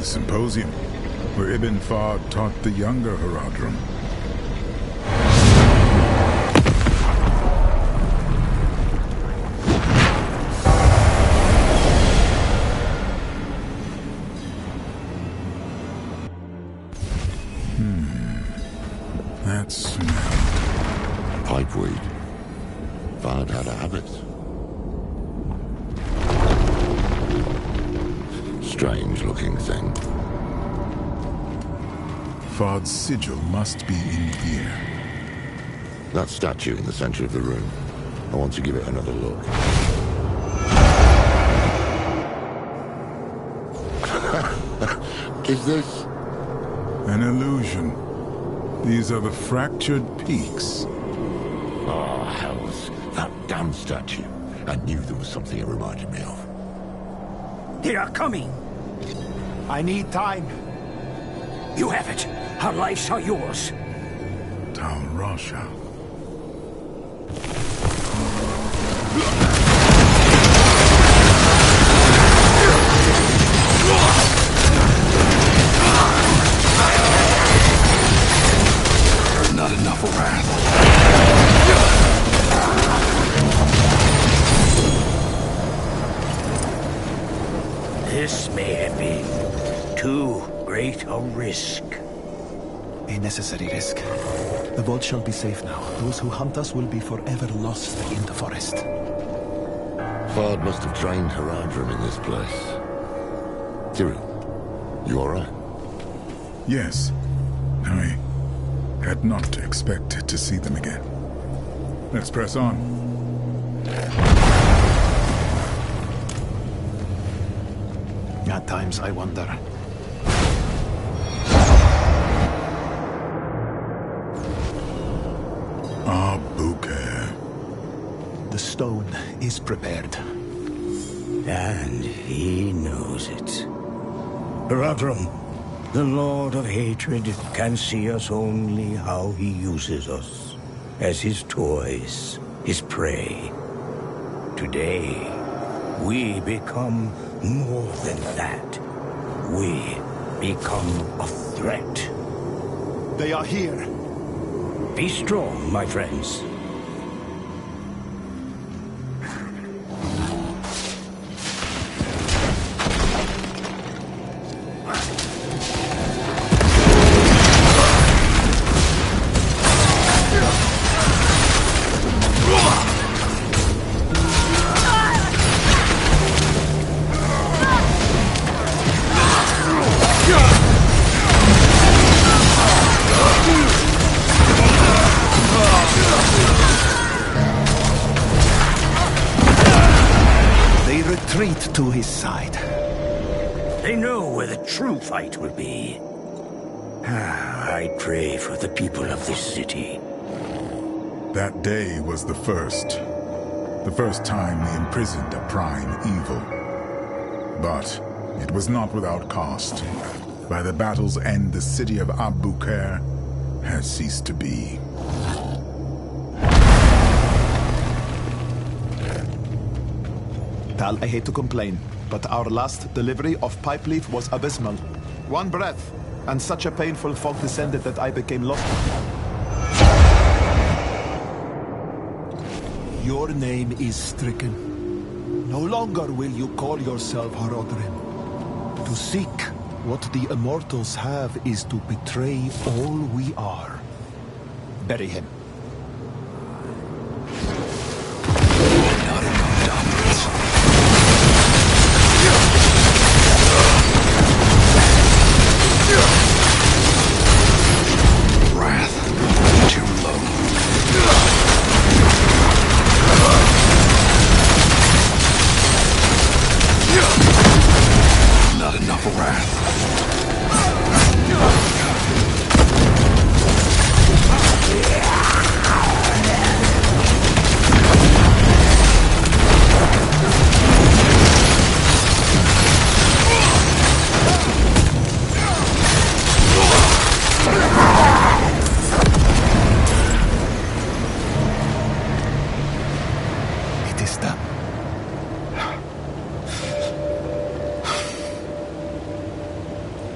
symposium, where Ibn Fard taught the younger Haradrim. That smell. Pipeweed. Fard had a habit. Strange-looking thing. Fard's sigil must be in here. That statue in the center of the room. I want to give it another look. Is this... An illusion. These are the fractured peaks. Oh, hells. That damn statue. I knew there was something it reminded me of. They are coming! I need time. You have it. Our lives are yours. Tal Rasha. Not enough wrath. This may have been too great a risk. A necessary risk. The vault shall be safe now. Those who hunt us will be forever lost in the forest. Fard must have trained Haradrim in this place. Cyril, you alright? Yes. I had not expected to see them again. Let's press on. At times I wonder. Abuker. The stone is prepared. And he knows it. Haradrim, the Lord of Hatred, can see us only how he uses us. As his toys, his prey. Today, we become more than that. We become a threat. They are here. Be strong, my friends. Retreat to his side. They know where the true fight will be. I pray for the people of this city. That day was the first. The first time we imprisoned a prime evil. But it was not without cost. By the battle's end, the city of Abuker has ceased to be. Tal, I hate to complain, but our last delivery of pipe leaf was abysmal. One breath, and such a painful fog descended that I became lost. Your name is stricken. No longer will you call yourself Haradrim. To seek what the immortals have is to betray all we are. Bury him.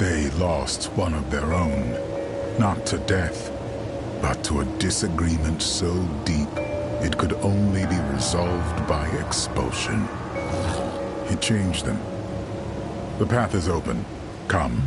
They lost one of their own, not to death, but to a disagreement so deep it could only be resolved by expulsion. It changed them. The path is open. Come.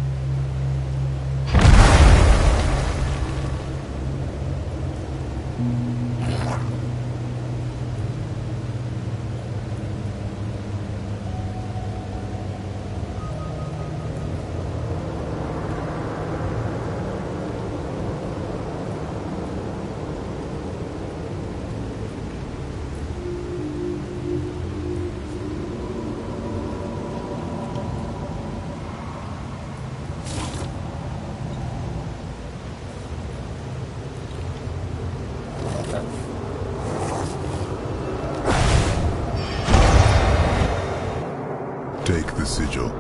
Take the sigil.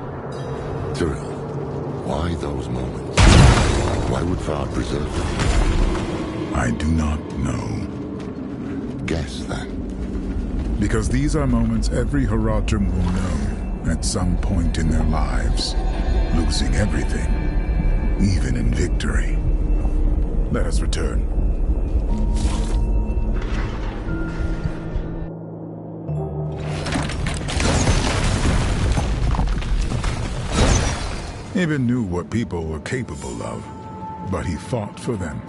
Cyril, why those moments? Why would Fard preserve them? I do not know. Guess then. Because these are moments every Haradrim will know at some point in their lives, losing everything, even in victory. Let us return. Eben knew what people were capable of, but he fought for them,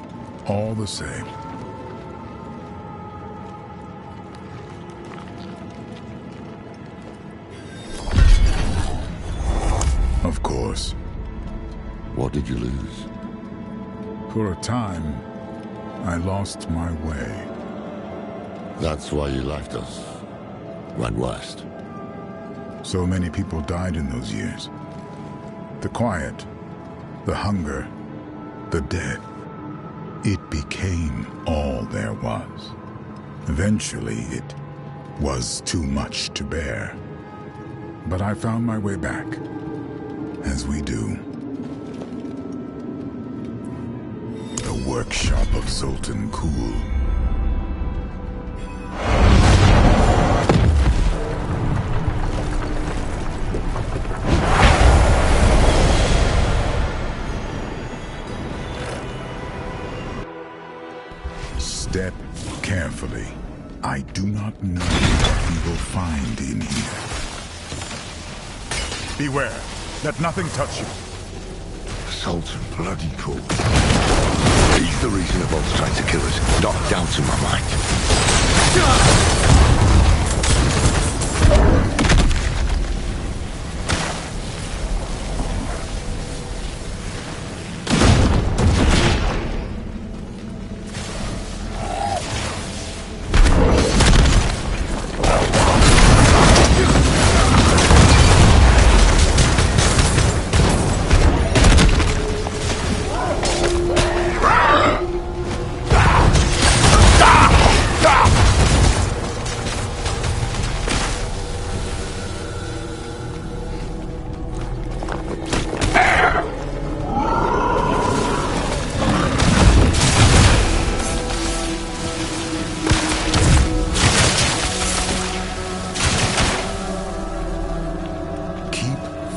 all the same. Of course. What did you lose? For a time, I lost my way. That's why you left us. Went west. So many people died in those years. The quiet, the hunger, the death. It became all there was. Eventually, it was too much to bear. But I found my way back, as we do. The workshop of Sultan Kul. Step carefully. I do not know what we will find in here. Beware. Let nothing touch you. Sultan bloody Kul. He's the reason Evol's trying to kill us. Not a doubt in my mind.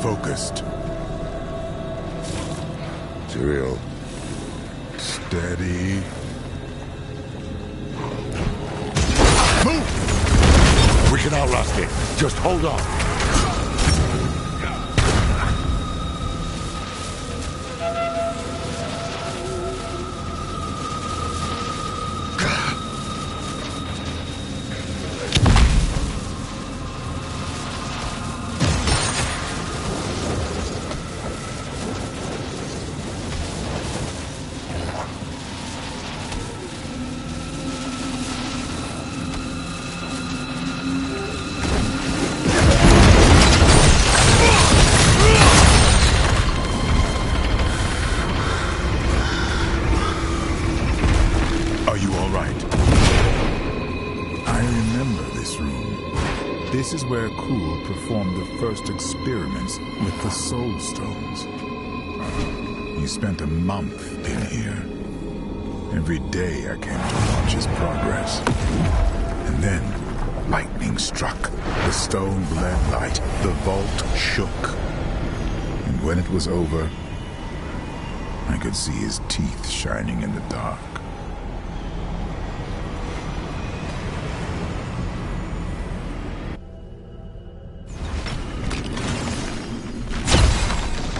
Focused. Cyril. Steady. Move! We can outlast it. Just hold on. This is where Kul performed the first experiments with the Soul Stones. He spent a month in here. Every day I came to watch his progress. And then, lightning struck. The stone bled light. The vault shook. And when it was over, I could see his teeth shining in the dark.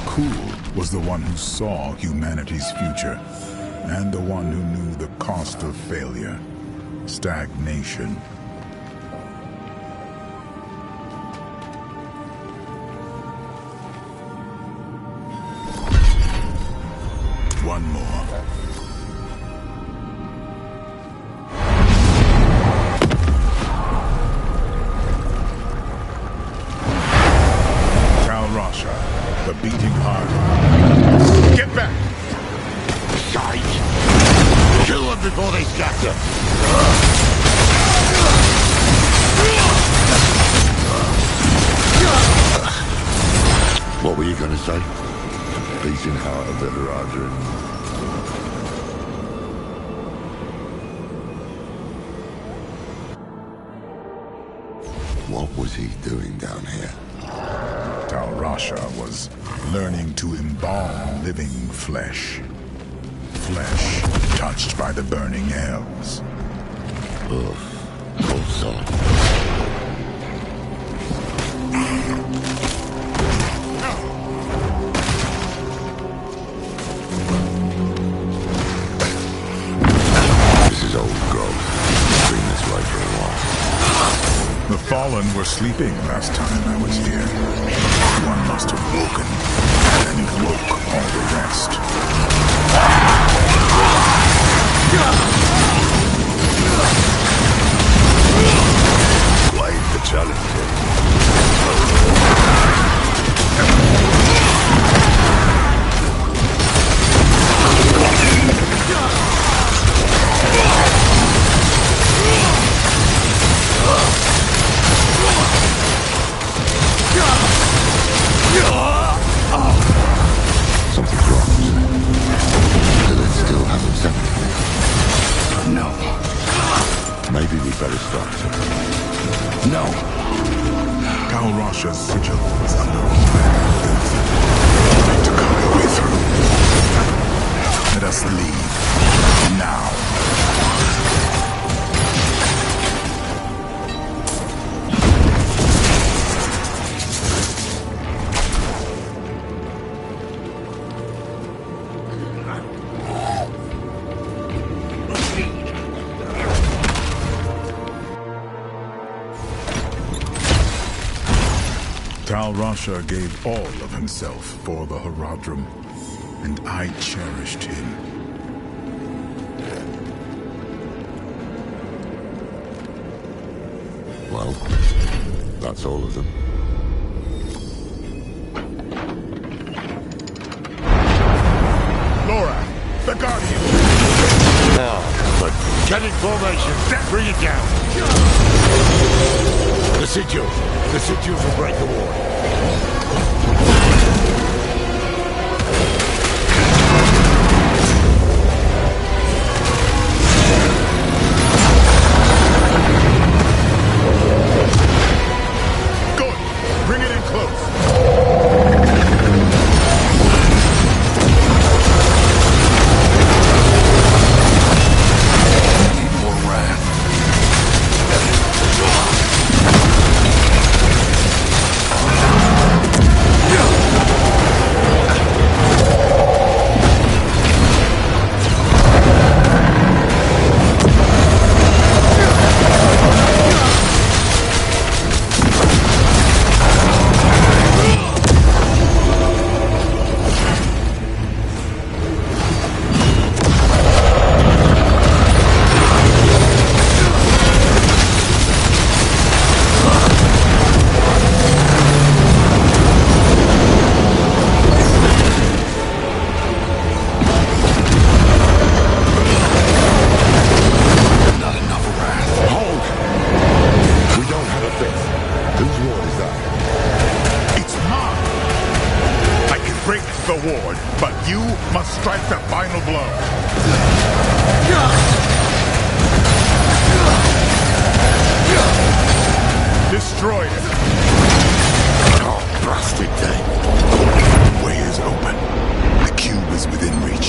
Kul was the one who saw humanity's future, and the one who knew the cost of failure, stagnation. One more. Tal Rasha, the beating heart. Get back! Shite! Kill them before they scatter! What were you gonna say? Beating heart of the Haradrim. What was he doing down here? Tal Rasha was learning to embalm living flesh. Flesh touched by the burning hells. Ugh, cold son. This is old growth. Been this way for a while. The Fallen were sleeping last time I was here. One must have woken, and it woke all the rest. Blade the challenger. Something's wrong, isn't it? Do they still haven't said anything? No. Maybe we better start. No. Tal Rasha's sigil was under attack. To cut our way through. Let us leave. Now. Tal Rasha gave all of himself for the Haradrim, and I cherished him. Well, that's all of them. Laura, the Guardian! Now, but get in formation. Bring it down. The sigils. The sigils will break the wall. Good! Bring it in close! Need more wrath. the ward, but you must strike the final blow. Destroy it. Oh, blasted thing. The way is open. The cube is within reach.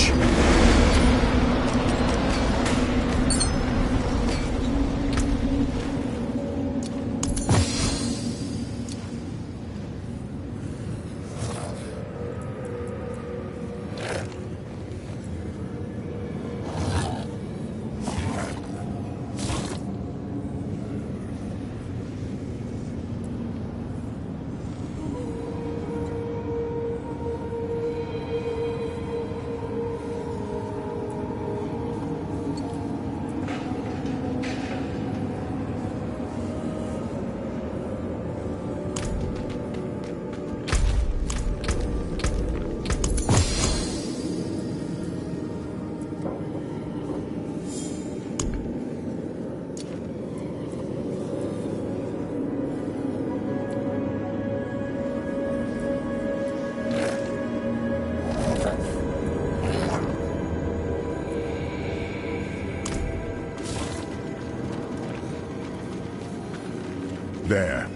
there.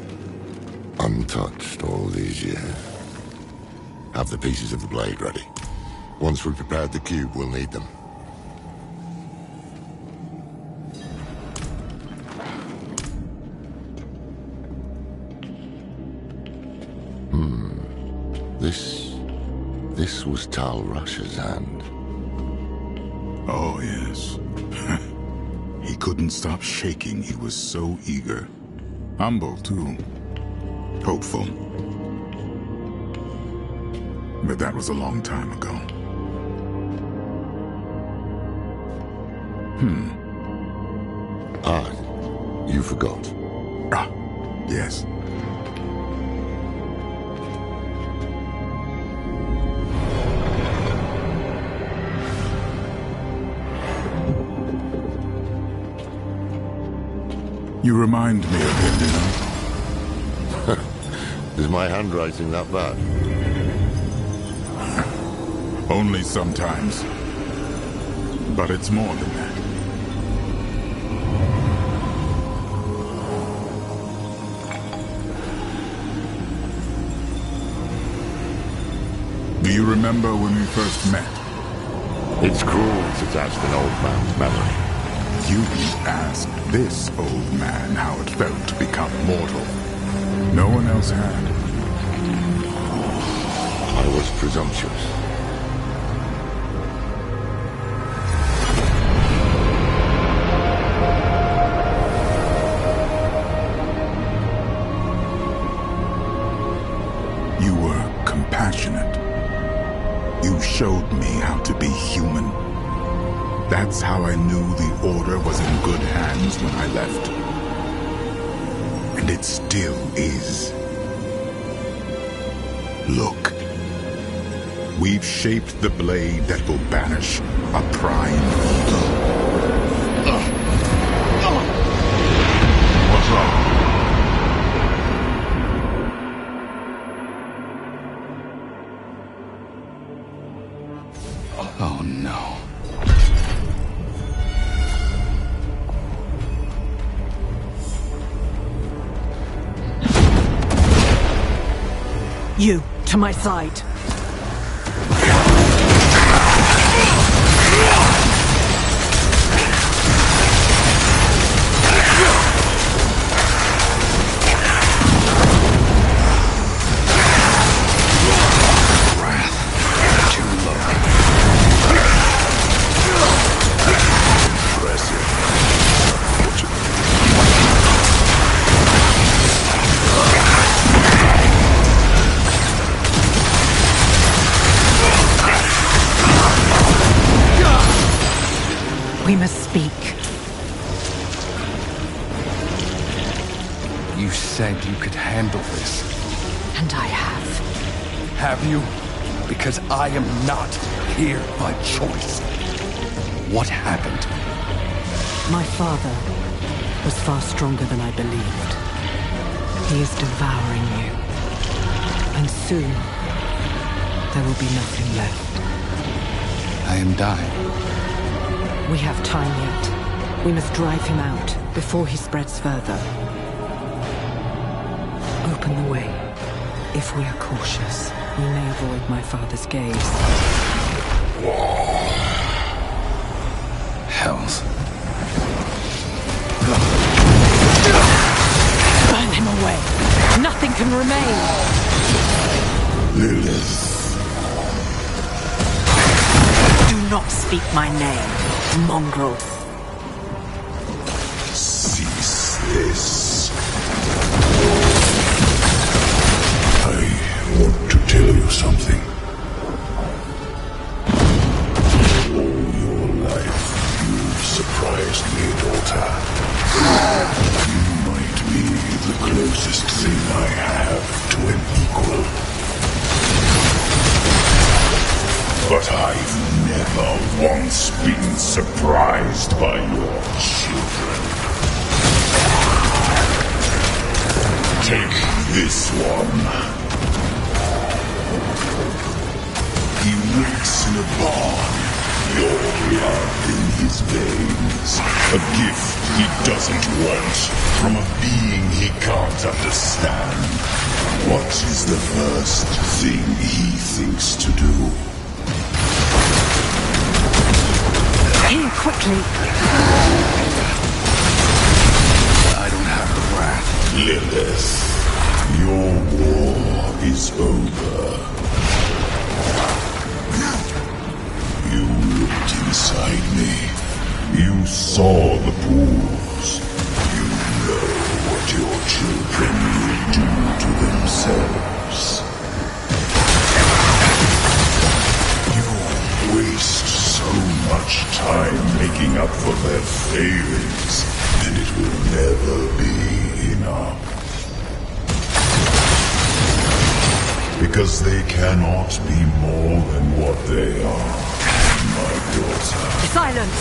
Untouched all these years. Have the pieces of the blade ready. Once we've prepared the cube, we'll need them. This was Tal Rush's hand. Oh, yes. He couldn't stop shaking. He was so eager. Humble, too. Hopeful. But that was a long time ago. You forgot. Ah, yes. You remind me of him, you know? Is my handwriting that bad? Only sometimes. But it's more than that. Do you remember when we first met? It's cruel to test an old man's memory. You asked this old man how it felt to become mortal. No one else had. I was presumptuous. You were compassionate. You showed me how to be human. That's how I knew the Order was in good hands when I left. And it still is. Look. We've shaped the blade that will banish a prime evil. What's wrong? Oh, no. You, to my side. We must speak. You said you could handle this. And I have. Have you? Because I am not here by choice. What happened? My father was far stronger than I believed. He is devouring you. And soon, there will be nothing left. I am dying. We have time yet. We must drive him out before he spreads further. Open the way. If we are cautious, we may avoid my father's gaze. Hells. Burn him away. Nothing can remain. Lilith. Do not speak my name, mongrel. Cease this. I want to tell you something. All your life, you've surprised me, daughter. You might be the closest thing I have to an equal. But I've never once been surprised by your children. Take this one. He wakes in a barn your blood in his veins. A gift he doesn't want from a being he can't understand. What is the first thing he thinks to do? Here, quickly. I don't have the wrath. Lilith, your war is over. You looked inside me. You saw the pools. You know what your children will do to themselves. You waste so much time making up for their failings, and it will never be enough. Because they cannot be more than what they are, my daughter. Silence!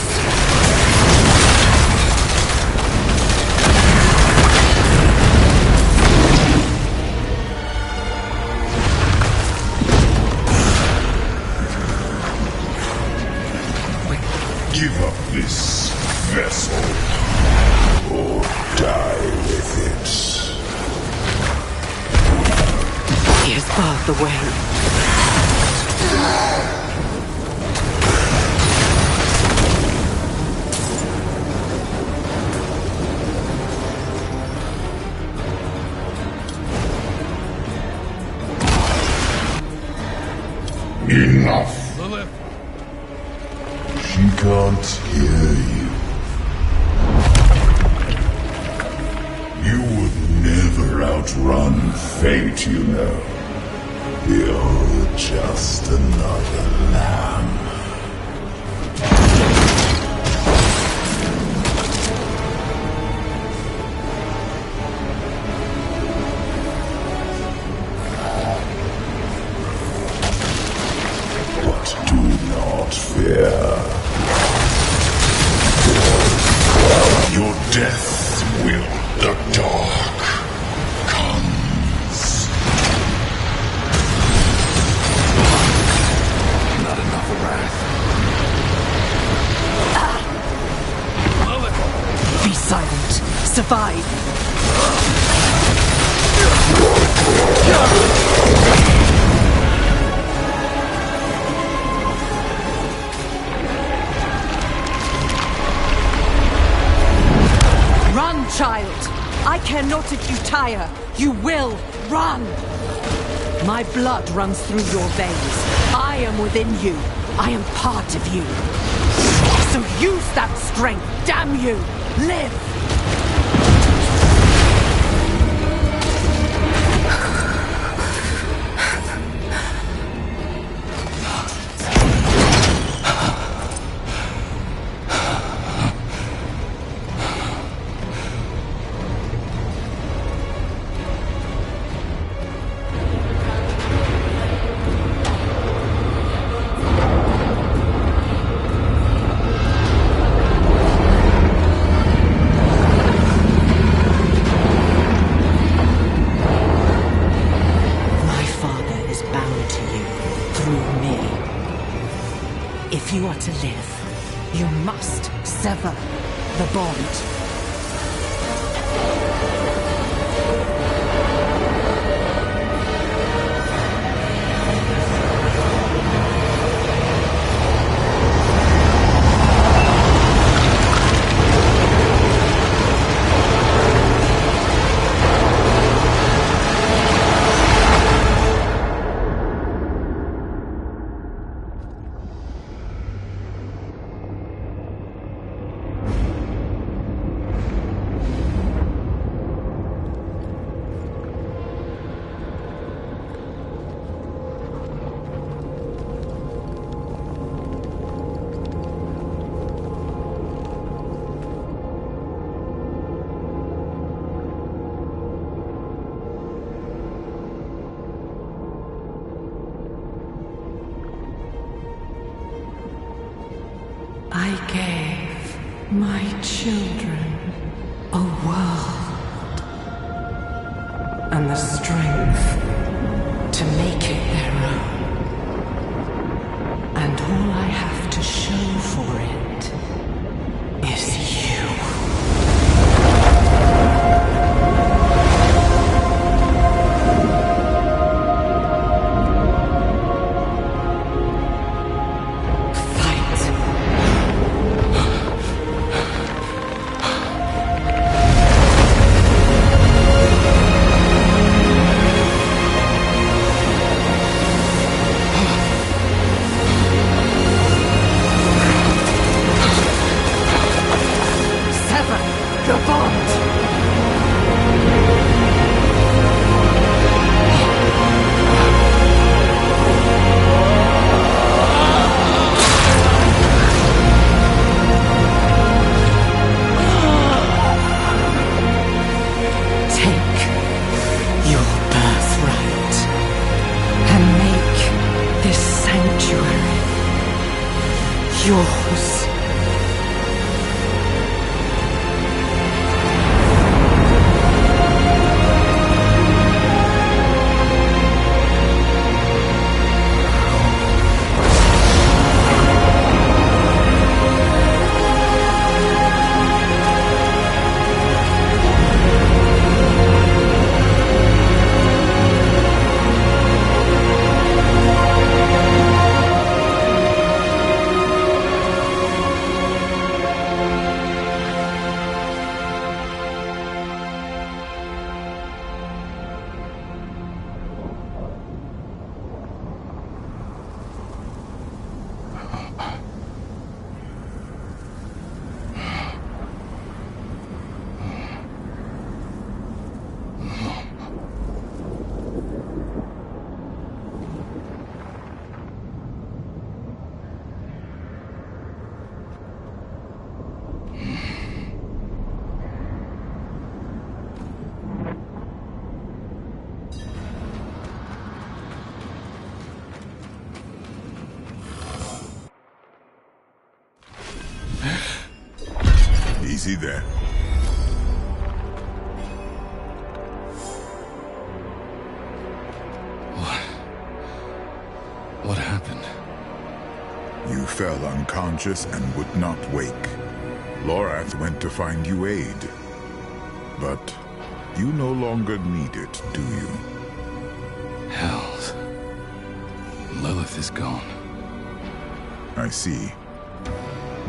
Give up this vessel, or die with it. He has barred the way. Enough. Lilith! She can't hear you. You would never outrun fate, you know. You're just another lamb. But do not fear. Your death will. The dark comes. Not enough wrath. Be silent. Survive. Run, child. I care not if you tire. You will run. My blood runs through your veins. I am within you. I am part of you. So use that strength, damn you! Live! If you are to live, you must sever the bond. I gave my children a world and the strength to make it their own. And all I have to show yours. Easy there. What happened? You fell unconscious and would not wake. Lorath went to find you aid. But you no longer need it, do you? Hells. Lilith is gone. I see.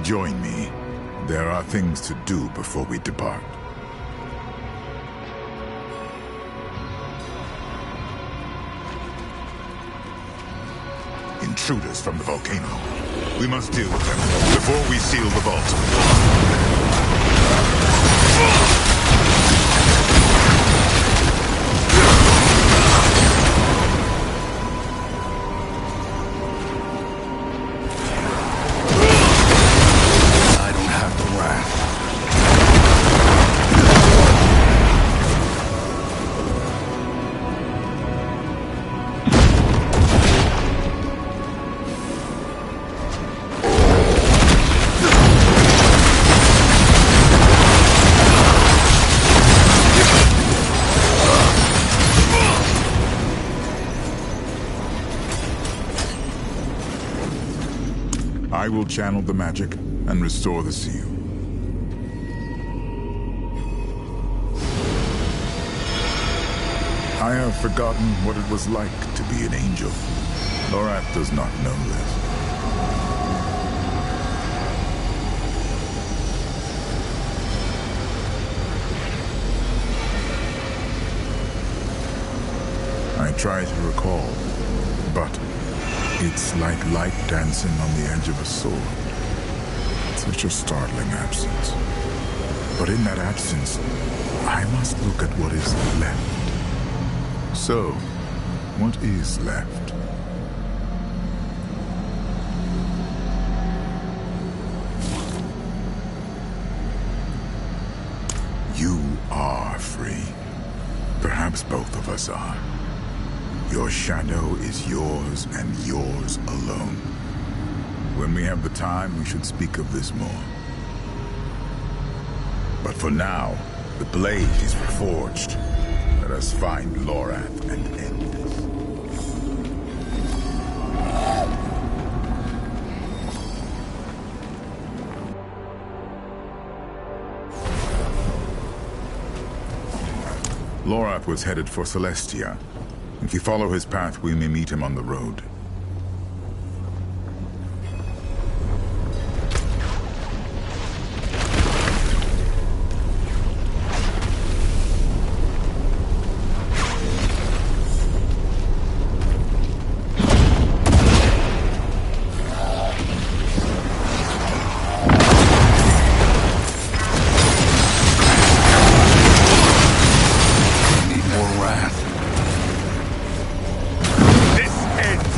Join me. There are things to do before we depart. Intruders from the volcano. We must deal with them before we seal the vault. I don't have the wrath. I will channel the magic and restore the seal. I have forgotten what it was like to be an angel. Lorath does not know this. I try to recall, but it's like light dancing on the edge of a sword. Such a startling absence. But in that absence, I must look at what is left. So, what is left? You are free. Perhaps both of us are. Your shadow is yours and yours alone. When we have the time, we should speak of this more. But for now, the blade is reforged. Let us find Lorath and end this. Lorath was headed for Celestia. If we follow his path, we may meet him on the road. Need more wrath. This ends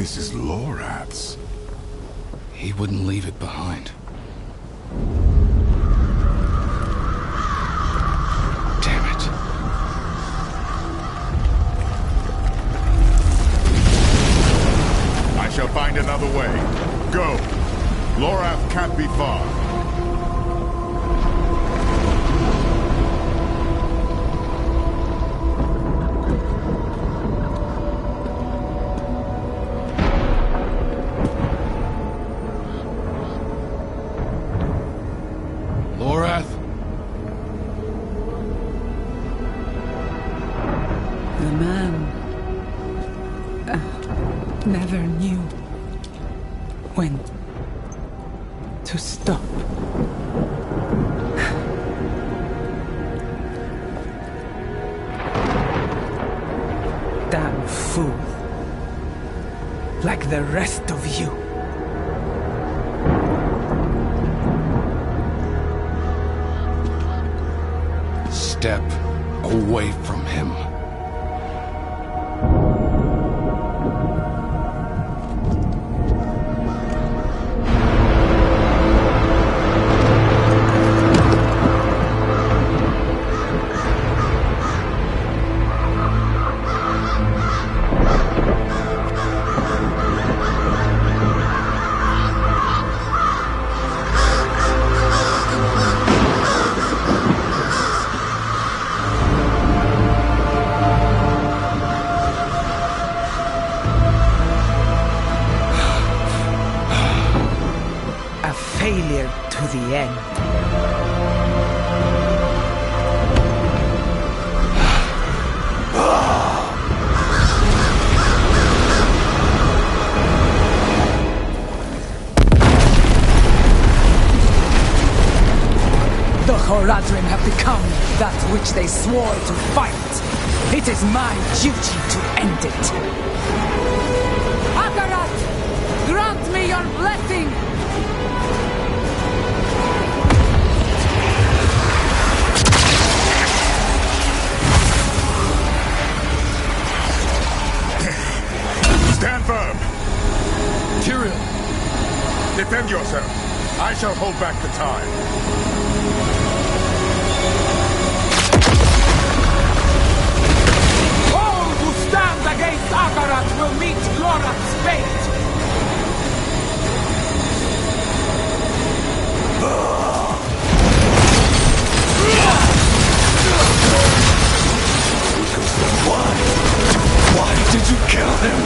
This is Lorath's. He wouldn't leave it behind. Damn it. I shall find another way. Go. Lorath can't be far. Lorath? The man never knew when to stop. Damn fool. Like the rest of you. Step away from him. Failure to the end. The Horadrim have become that which they swore to fight. It is my duty to end it. Akarat! Grant me your blessing! Stand firm! Tyrael! Defend yourself. I shall hold back the tide. All who stand against Akarat will meet Lorath's fate! Why did you kill him?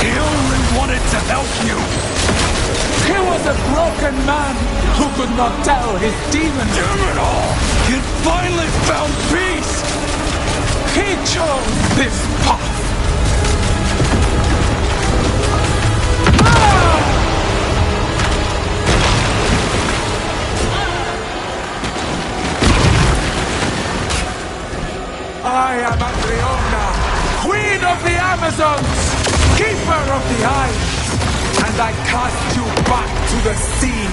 He only wanted to help you. He was a broken man who could not tell his demons. Damn it all! He'd finally found peace! He chose this path. I am Adriona, Queen of the Amazons, Keeper of the Isles, and I cast you back to the sea.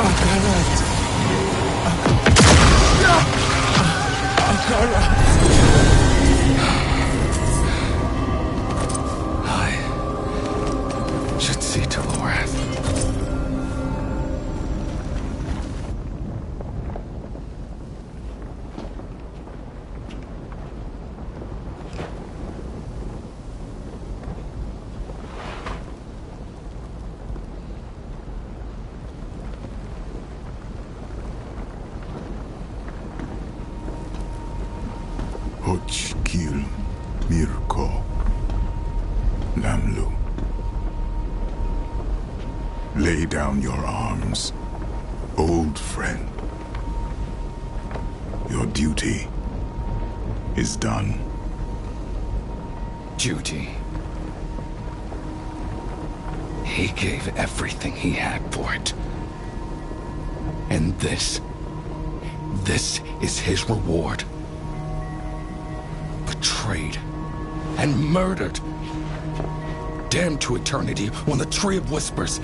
Akarat. Akarat. I should see to Lorath. Hochkil Mirko Lamlu. Lay down your arms, old friend. Your duty is done. Duty. He gave everything he had for it. And this is his reward. Betrayed and murdered. Damned to eternity on the Tree of Whispers.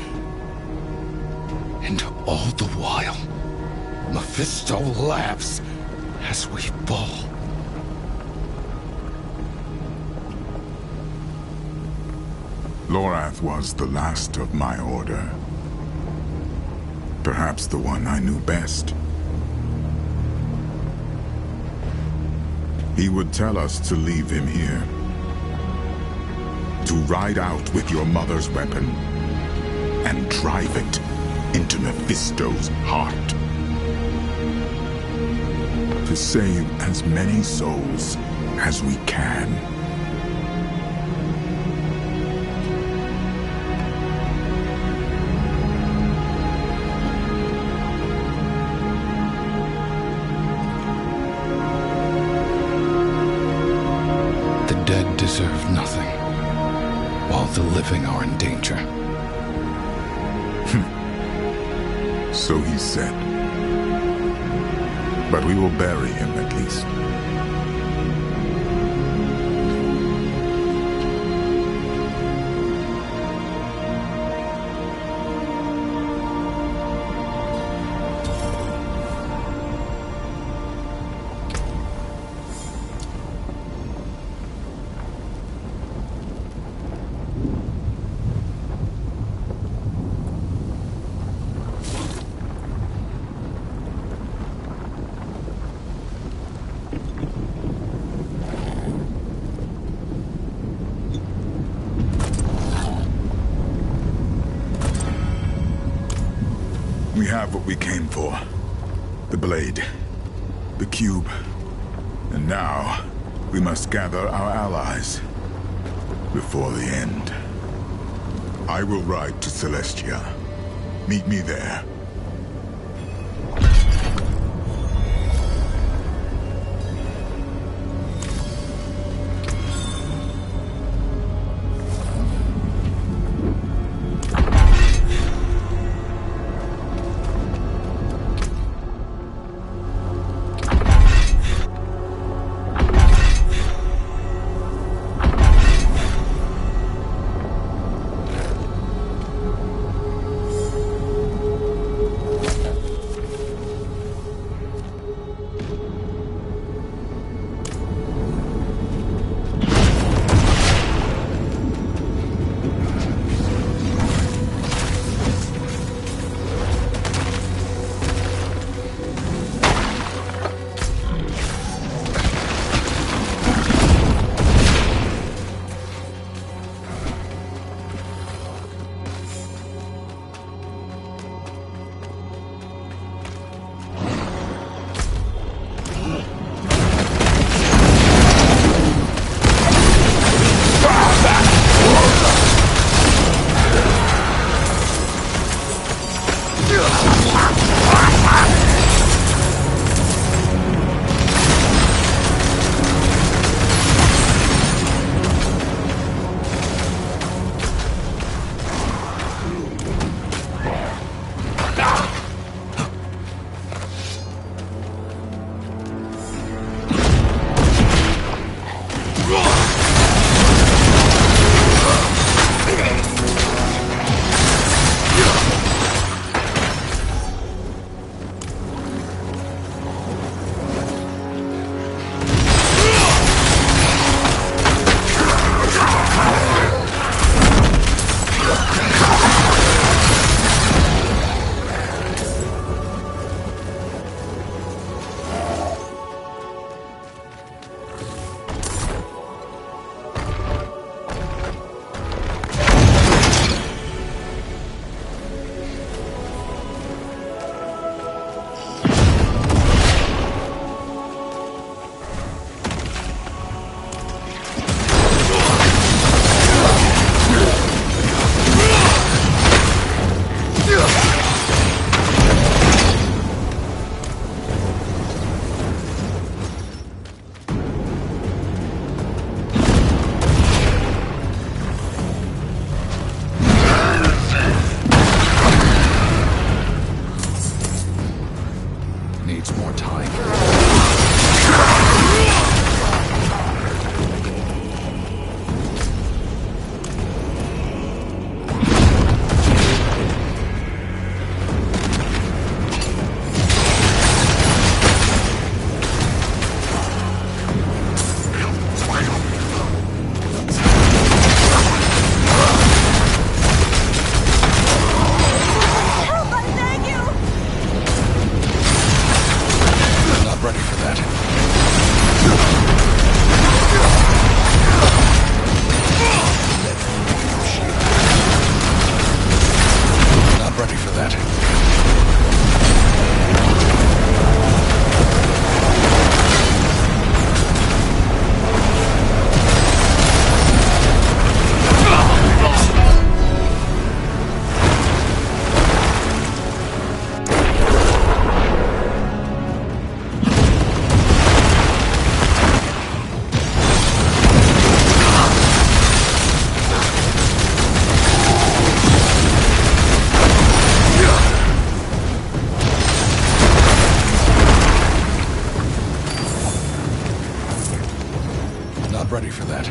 And all the while, Mephisto laughs as we fall. Lorath was the last of my order. Perhaps the one I knew best. He would tell us to leave him here. To ride out with your mother's weapon and drive it into Mephisto's heart. To save as many souls as we can. The dead deserve nothing, while the living are in danger. So he said. But we will bury him at least. We have what we came for. The blade. The cube. And now, we must gather our allies. Before the end. I will ride to Celestia. Meet me there. not ready for that.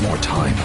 More time.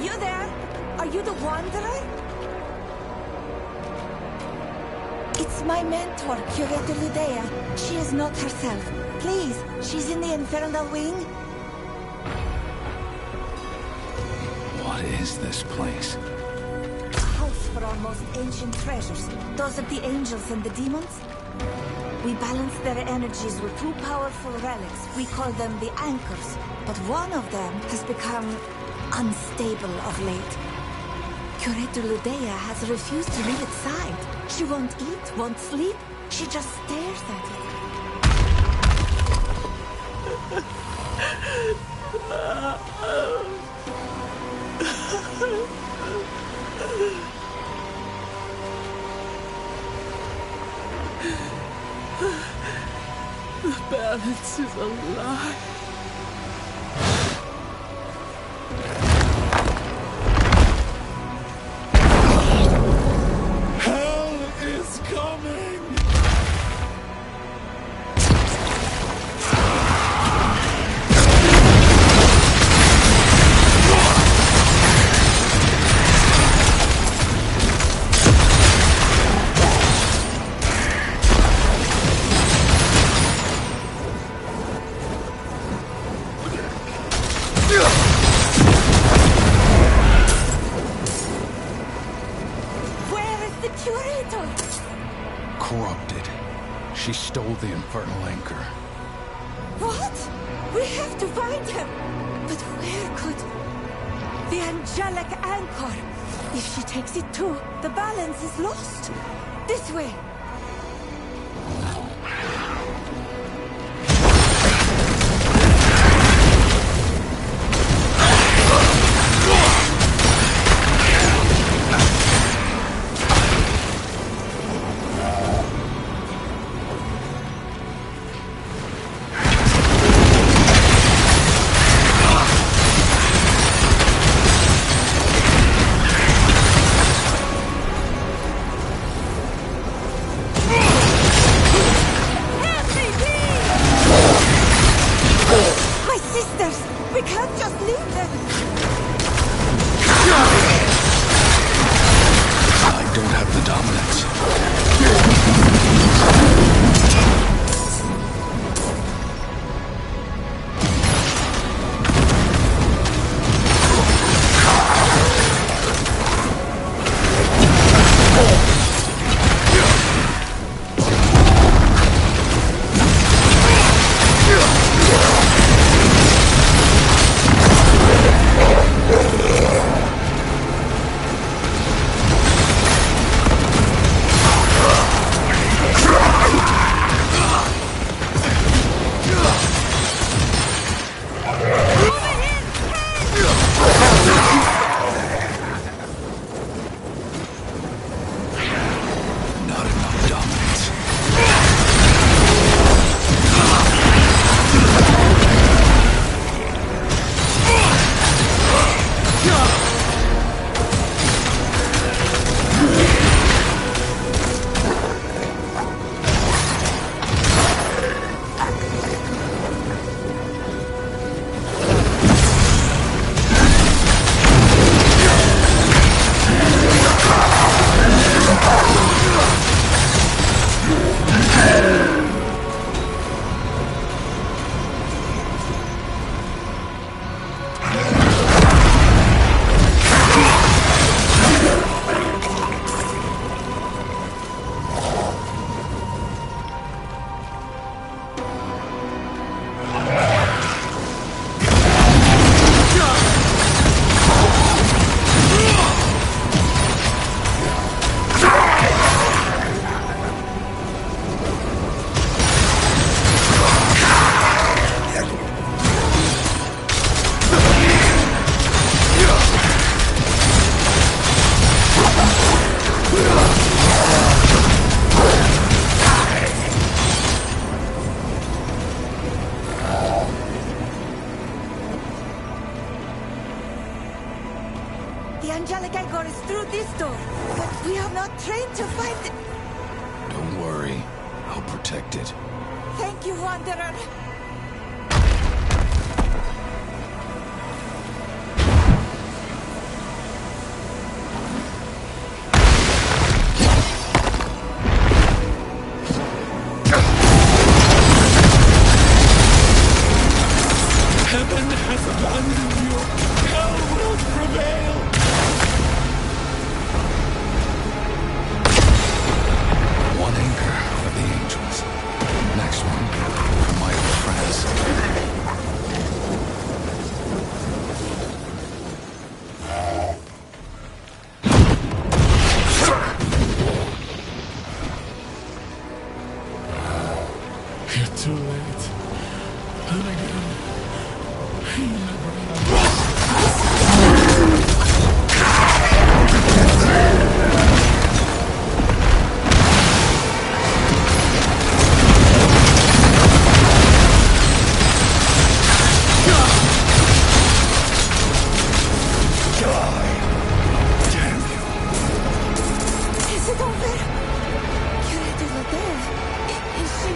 You there? Are you the Wanderer? It's my mentor, Curator Ludea. She is not herself. Please, she's in the Infernal Wing. What is this place? A house for our most ancient treasures. Those of the angels and the demons. We balance their energies with two powerful relics. We call them the anchors. But one of them has become unstable of late. Curator Ludea has refused to leave its side. She won't eat, won't sleep. She just stares at it. The balance is a lie. Corrupted. She stole the infernal anchor. What? We have to find him! But where could... The angelic anchor! If she takes it too, the balance is lost. This way! The angelic Igor is through this door, but we are not trained to fight it. Don't worry. I'll protect it. Thank you, Wanderer. Heaven has abandoned you. Hell will prevail. One anchor for the angels. Next one for my old friends. You're too late. And again, you never Is it over? You're there. Is she...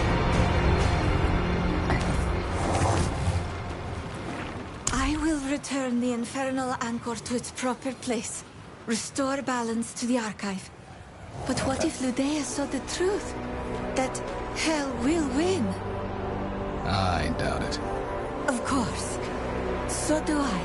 I will return the infernal anchor to its proper place. Restore balance to the archive. But what if Ludea saw the truth? That hell will win? I doubt it. Of course. So do I.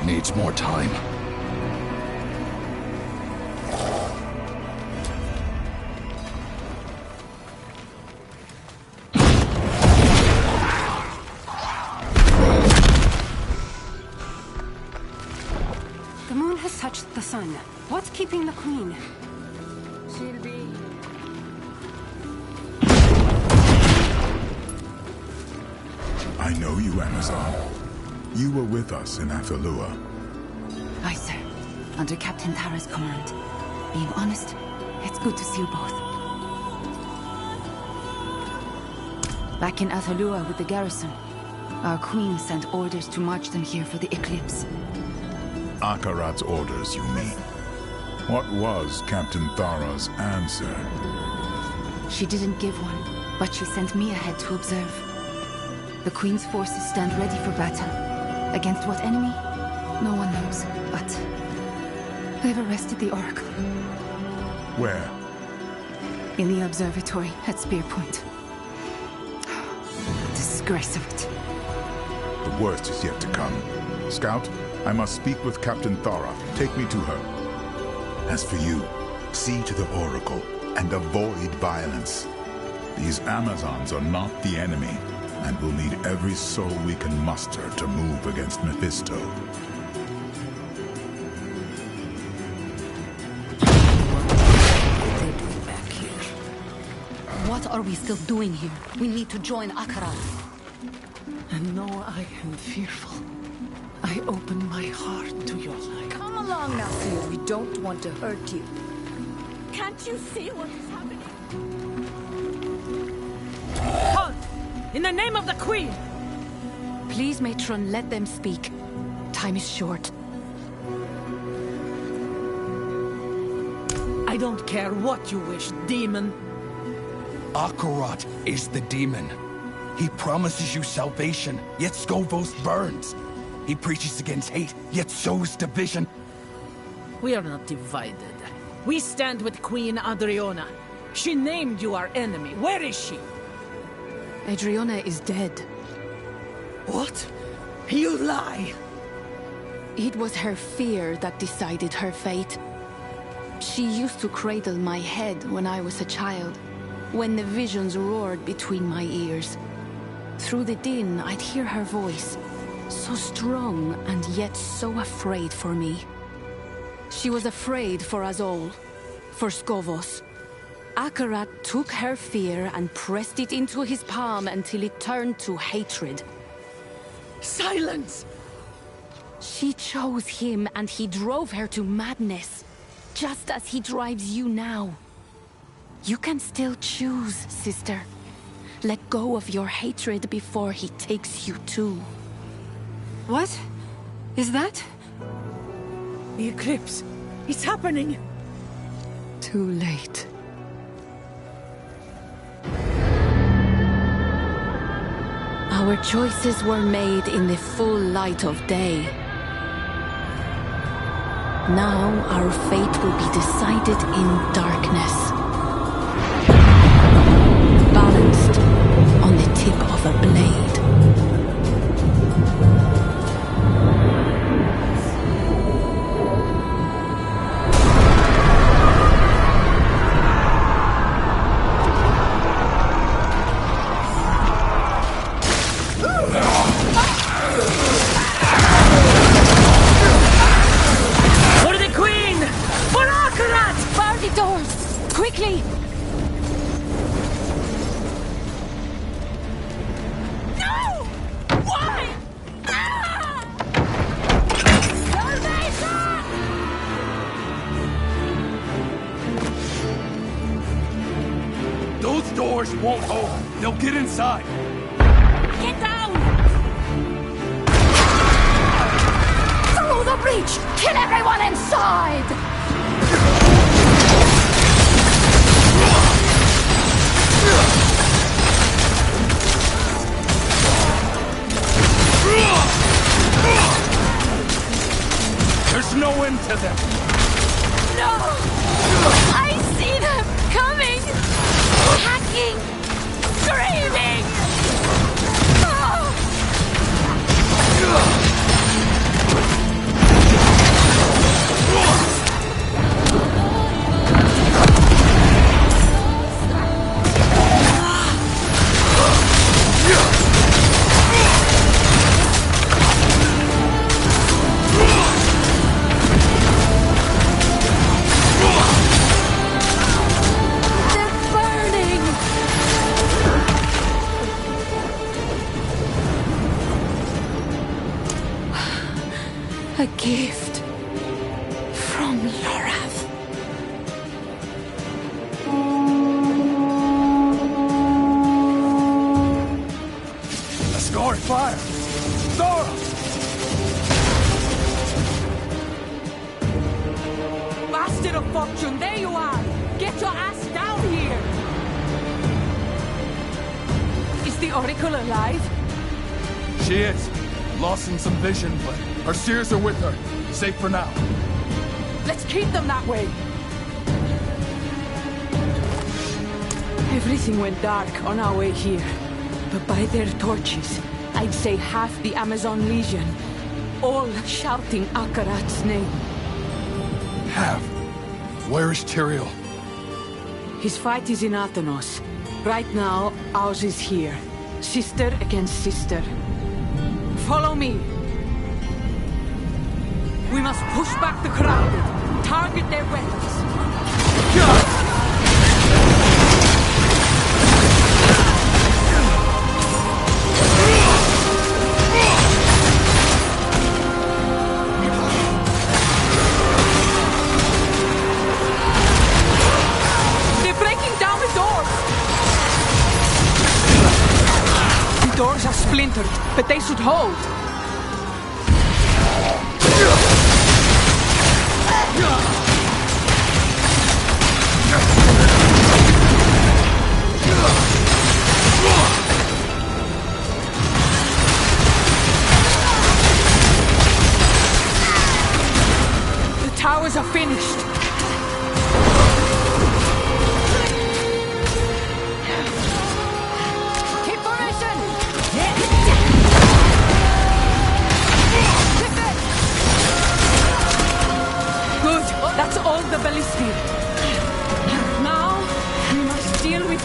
Needs more time. The moon has touched the sun. What's keeping the queen? She'll be... I know you, Amazon. You were with us in Athalua. Aye, sir. Under Captain Tara's command. Being honest, it's good to see you both. Back in Athalua with the garrison, our queen sent orders to march them here for the eclipse. Akarat's orders, you mean? What was Captain Thara's answer? She didn't give one, but she sent me ahead to observe. The queen's forces stand ready for battle. Against what enemy? No one knows, but they've arrested the Oracle. Where? In the observatory at Spear Point. Disgrace of it. The worst is yet to come. Scout, I must speak with Captain Thara. Take me to her. As for you, see to the Oracle and avoid violence. These Amazons are not the enemy, and we'll need every soul we can muster to move against Mephisto. What are we still doing here? We need to join Akarat. And though I am fearful, I open my heart to your light. Come along now, Theo. We don't want to hurt you. Can't you see what is happening? Halt! In the name of the Queen! Please, Matron, let them speak. Time is short. I don't care what you wish, demon. Akarat is the demon. He promises you salvation, yet Skovos burns. He preaches against hate, yet sows division. We are not divided. We stand with Queen Adriana. She named you our enemy. Where is she? Adriana is dead. What? You lie! It was her fear that decided her fate. She used to cradle my head when I was a child, when the visions roared between my ears. Through the din, I'd hear her voice, so strong and yet so afraid for me. She was afraid for us all, for Skovos. Akarat took her fear and pressed it into his palm until it turned to hatred. Silence! She chose him and he drove her to madness, just as he drives you now. You can still choose, sister. Let go of your hatred before he takes you too. What? Is that? The eclipse. It's happening! Too late. Our choices were made in the full light of day. Now our fate will be decided in darkness. Balanced on the tip of a blade. For the Queen! For Akarat! Bar the doors! Quickly! No! Why? Ah! Salvation! Those doors won't hold. They'll get inside. Get down! Through the breach! Kill everyone inside! There's no end to them. No! I see them coming! Hacking! Screaming! They're burning! A gift from Lorath. A scarred fire. Zora! Bastard of fortune, there you are! Get your ass down here! Is the Oracle alive? She is. Lost in some vision, but her seers are with her. Safe for now. Let's keep them that way! Everything went dark on our way here. But by their torches, I'd say half the Amazon Legion. All shouting Akarat's name. Half. Where is Tyrael? His fight is in Athenos. Right now, ours is here. Sister against sister. Follow me. We must push back the crowd. Target their weapons. They're breaking down the doors. The doors are splintered, but they should hold.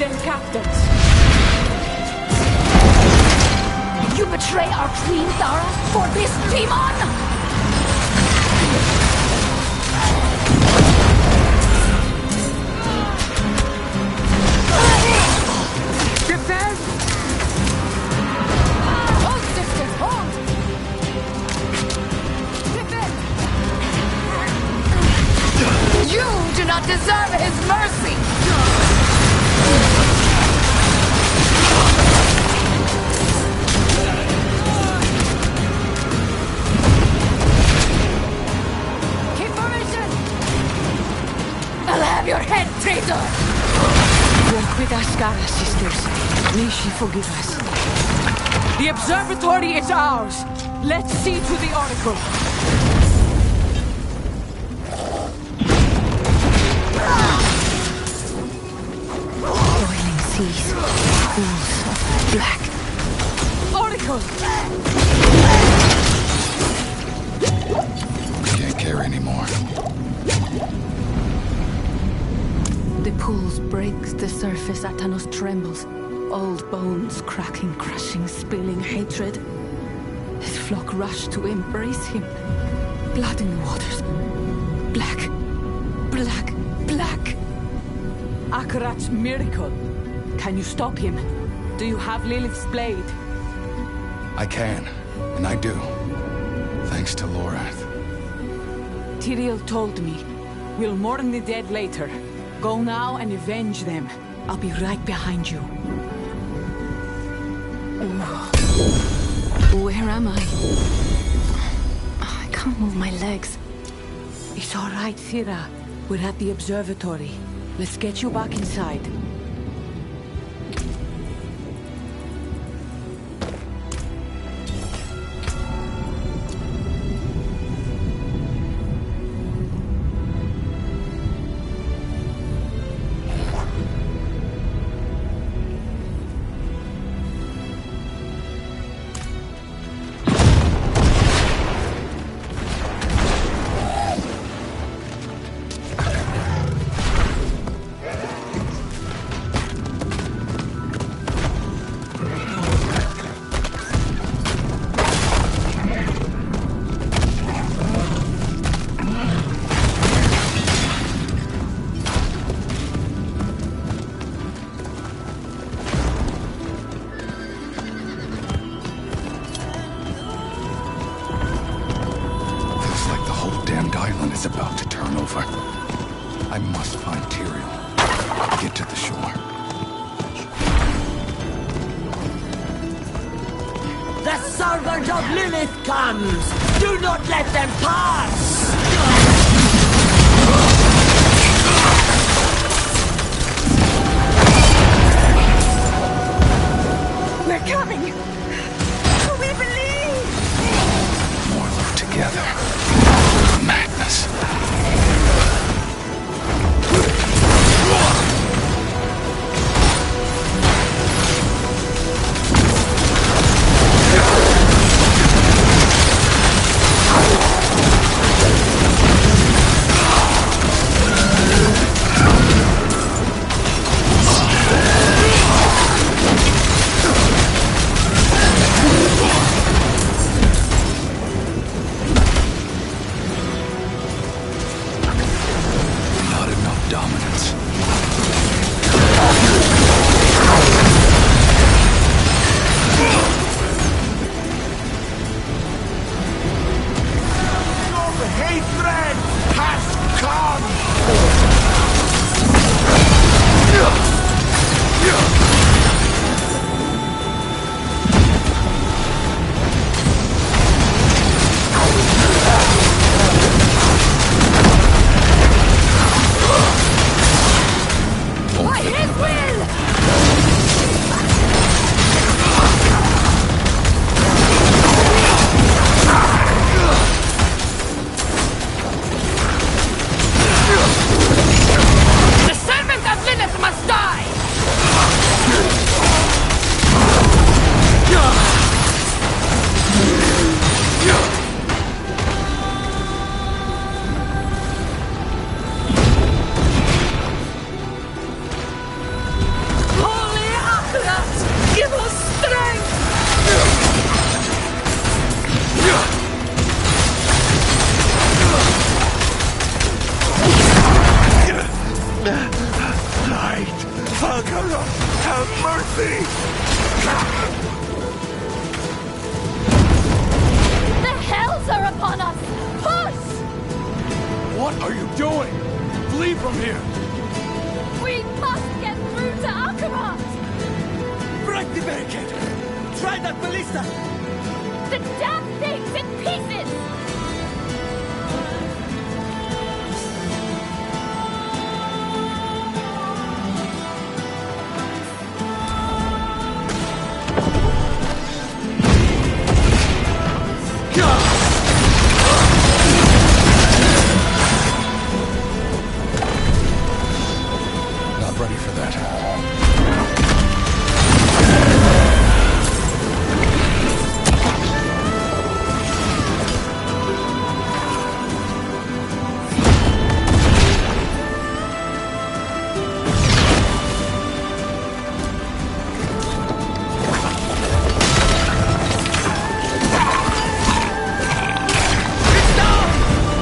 and captains. You betray our queen, Thara, for this demon? Defend! Hold, sisters, hold! Defend! You do not deserve his mercy! Keep formation! I'll have your head, traitor! Work with Ascara, sisters. May she forgive us. The observatory is ours. Let's see to the oracle. Boiling seas, pools of black. Oracle! Can't carry anymore. The pools break the surface, Atanos trembles. Old bones cracking, crushing, spilling hatred. His flock rush to embrace him. Blood in the waters. Black. Black. Black. Akarat's miracle. Can you stop him? Do you have Lilith's blade? I can, and I do. Thanks to Lorath. Tyrael told me. We'll mourn the dead later. Go now and avenge them. I'll be right behind you. Where am I? I can't move my legs. It's all right, Thira. We're at the observatory. Let's get you back inside. is about to turn over. I must find Tyrael. Get to the shore. The servant of Lilith comes! Do not let them pass! We're coming! We believe! More look together. Madness. The hells are upon us! Push! What are you doing? Flee from here! We must get through to Akarat! Break the barricade! Try that ballista! The damn thing's in pieces! Not ready for that.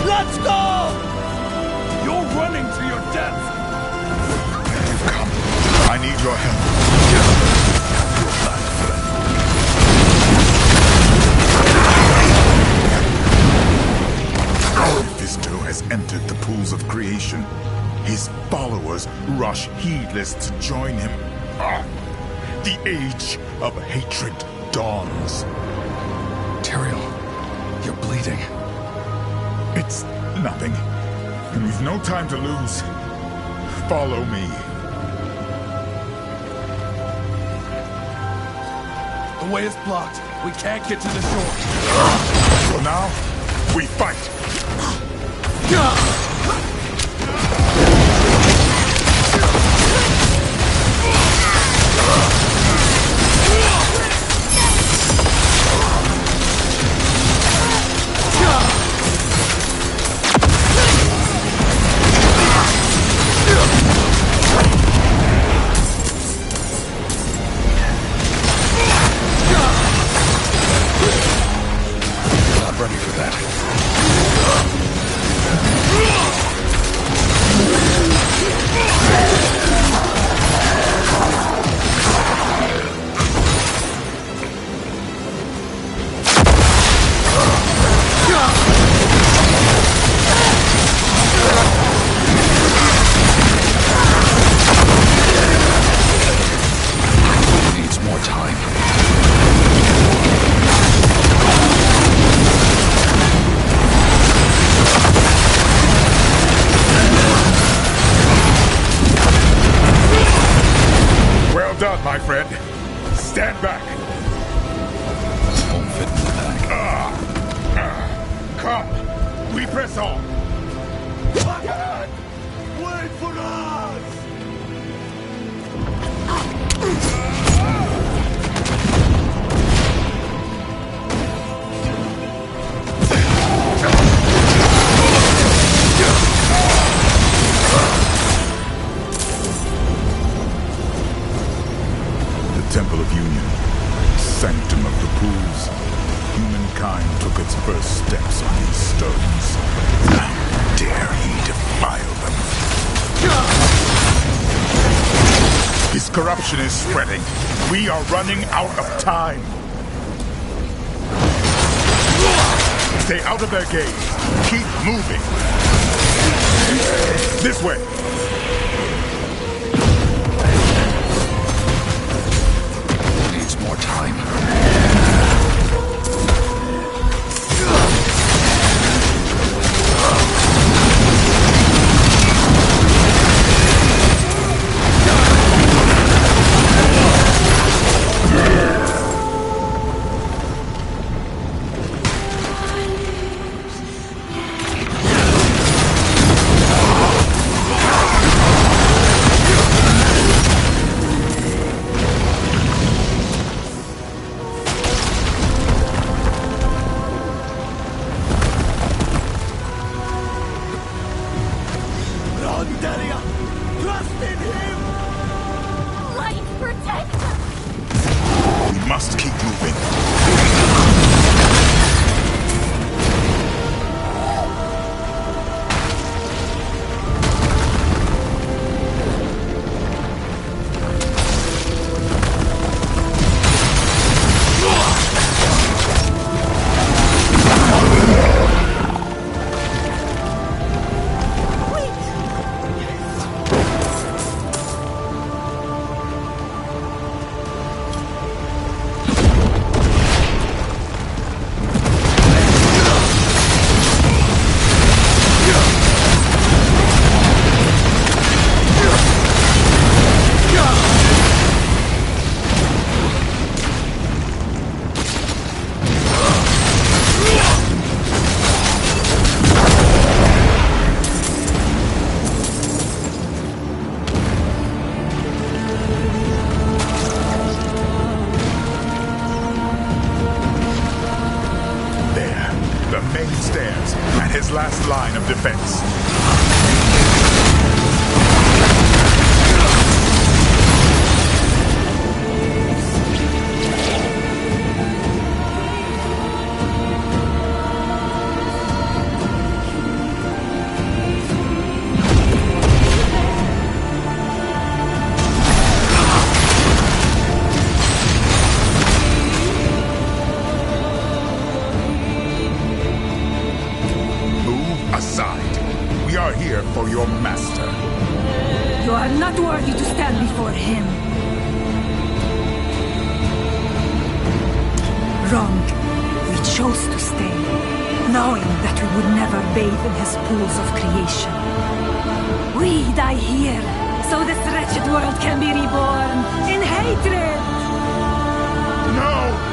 Let's go! You're running to your death! You've come. I need your help. Mephisto has entered the pools of creation. His followers rush heedless to join him. The age of hatred dawns. Tyrael, you're bleeding. It's nothing. And we've no time to lose. Follow me. The way is blocked. We can't get to the shore. So now, we fight. Not ready for that. Needs more time. Well done, my friend. Stand back. Won't fit in the pack. Come. We press on. Wait for us! The Temple of Union, sanctum of the pools. Humankind took its first steps on these stones. How dare he defile them? His corruption is spreading. We are running out of time. Stay out of their gaze. Keep moving. This way. Needs more time. Daria! Trust in him! Light protect us! We must keep moving. are not worthy to stand before him. Wrong. We chose to stay, knowing that we would never bathe in his pools of creation. We die here, so this wretched world can be reborn in hatred! No!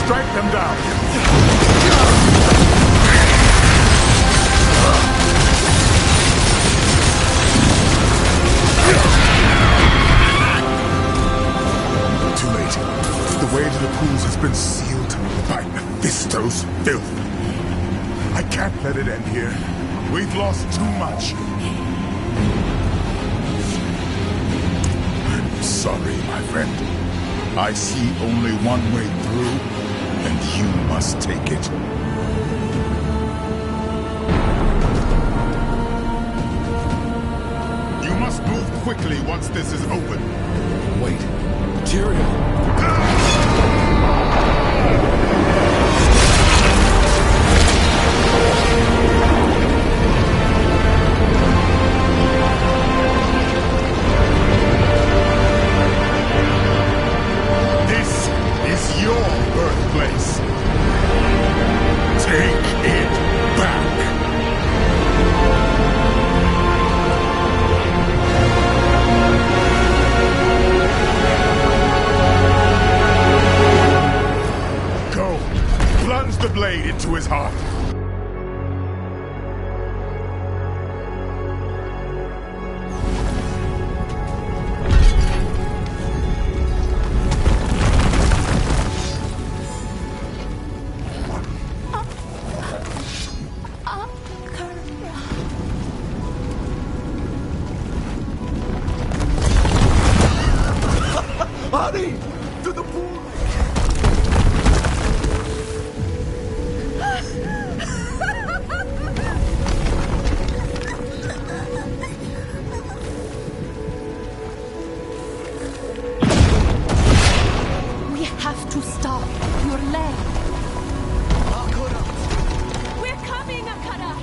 Strike them down! Too late. The way to the pools has been sealed by Mephisto's filth. I can't let it end here. We've lost too much. I'm sorry, my friend. I see only one way through, and you must take it. You must move quickly once this is open. Wait. Tyrion! Your birthplace. Take it back. Go. Plunge the blade into his heart. Hurry! To the pool! We have to stop your leg. We're coming, Akarat!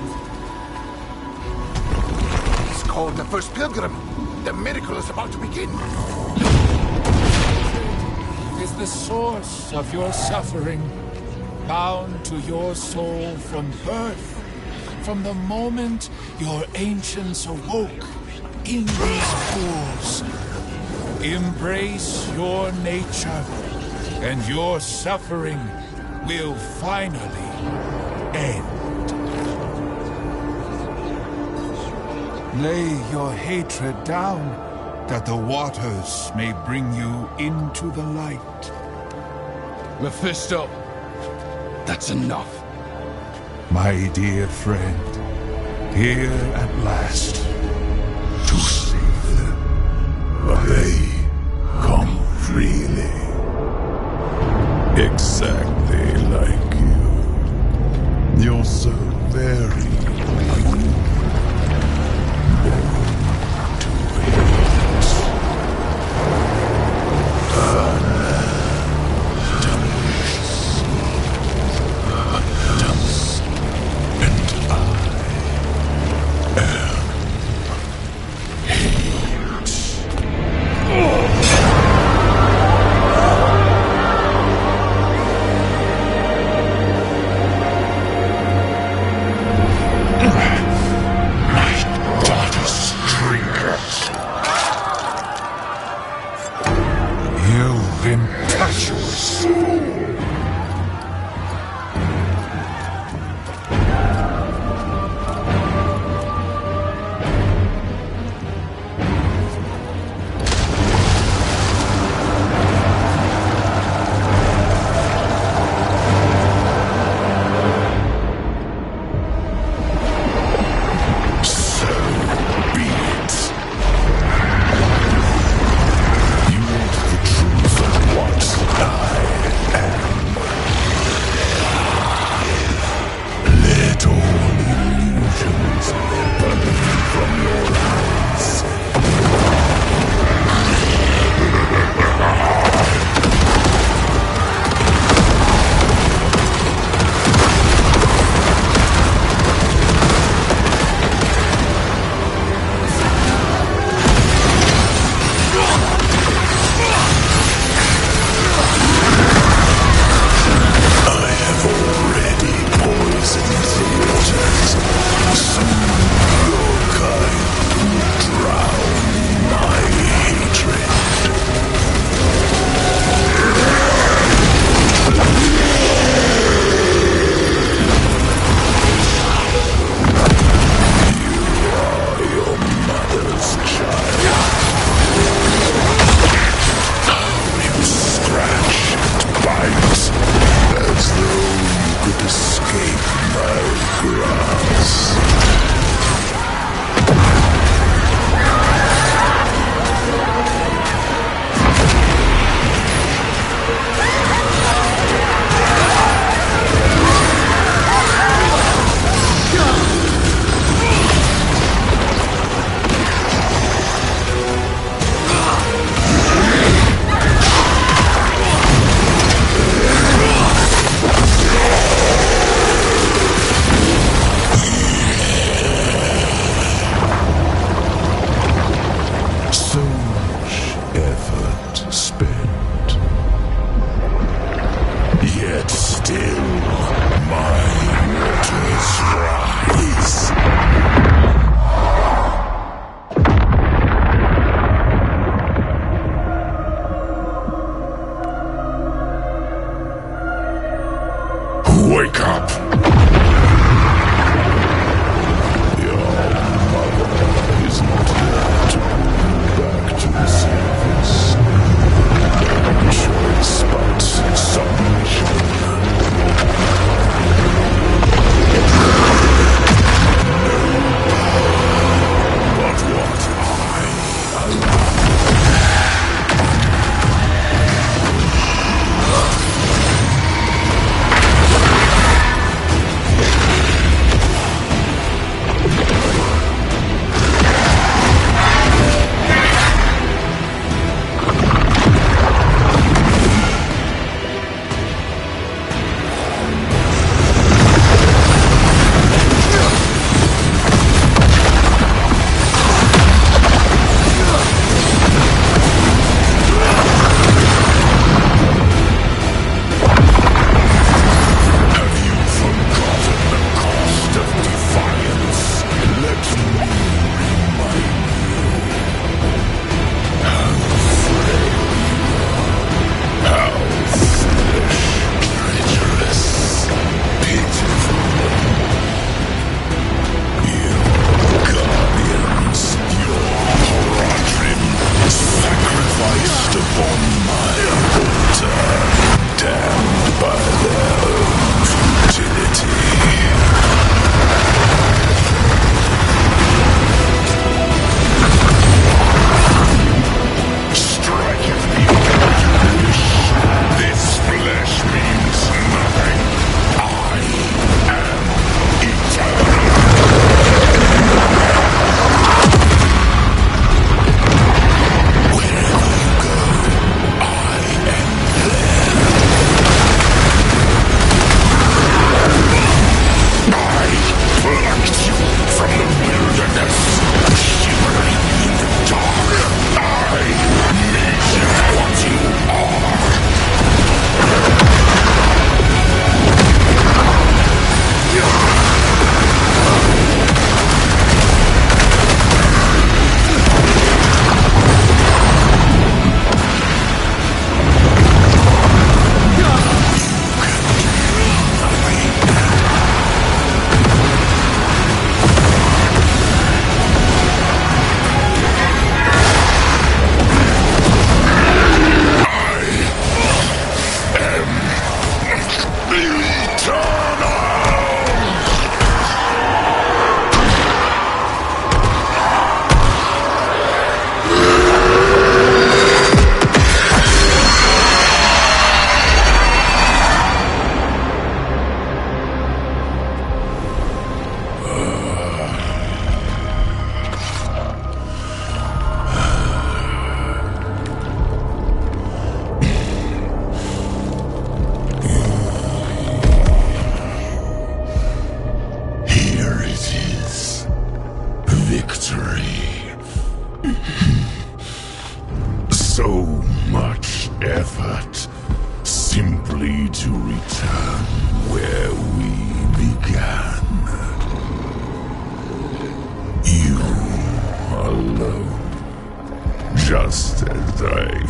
He's called the first pilgrim. The miracle is about to begin. Is the source of your suffering, bound to your soul from birth, from the moment your ancients awoke in these pools. Embrace your nature, and your suffering will finally end. Lay your hatred down, that the waters may bring you into the light. Mephisto, that's enough. My dear friend, here at last, to save them. But they come freely. Exactly like you. You're so very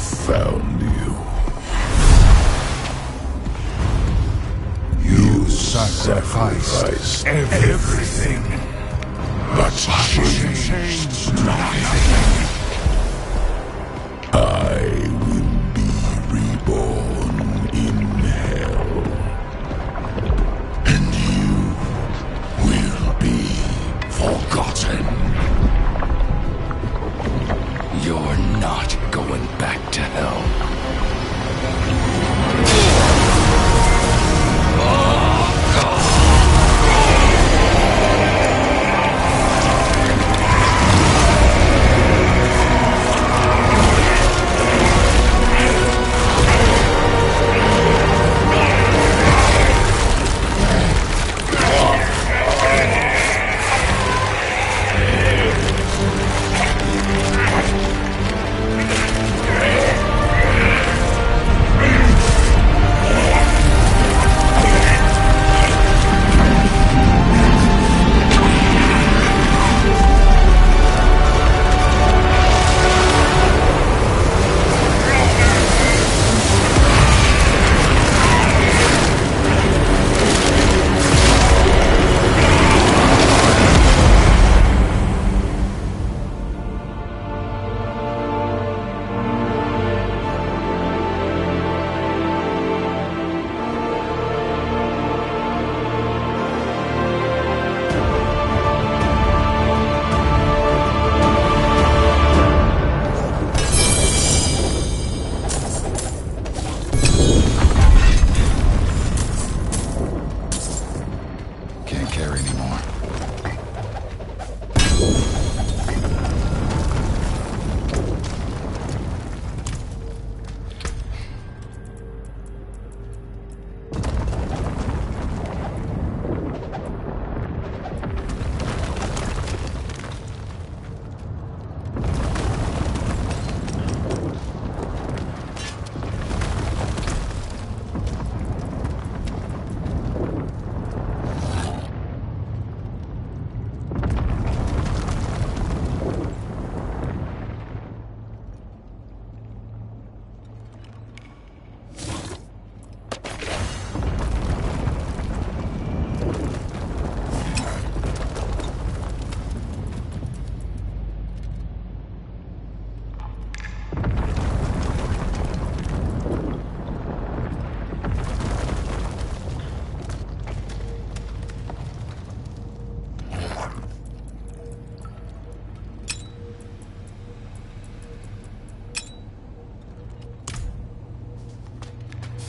found you. You sacrificed everything, but changed nothing. I will be reborn in hell, and you will be forgotten. You're not going back to hell.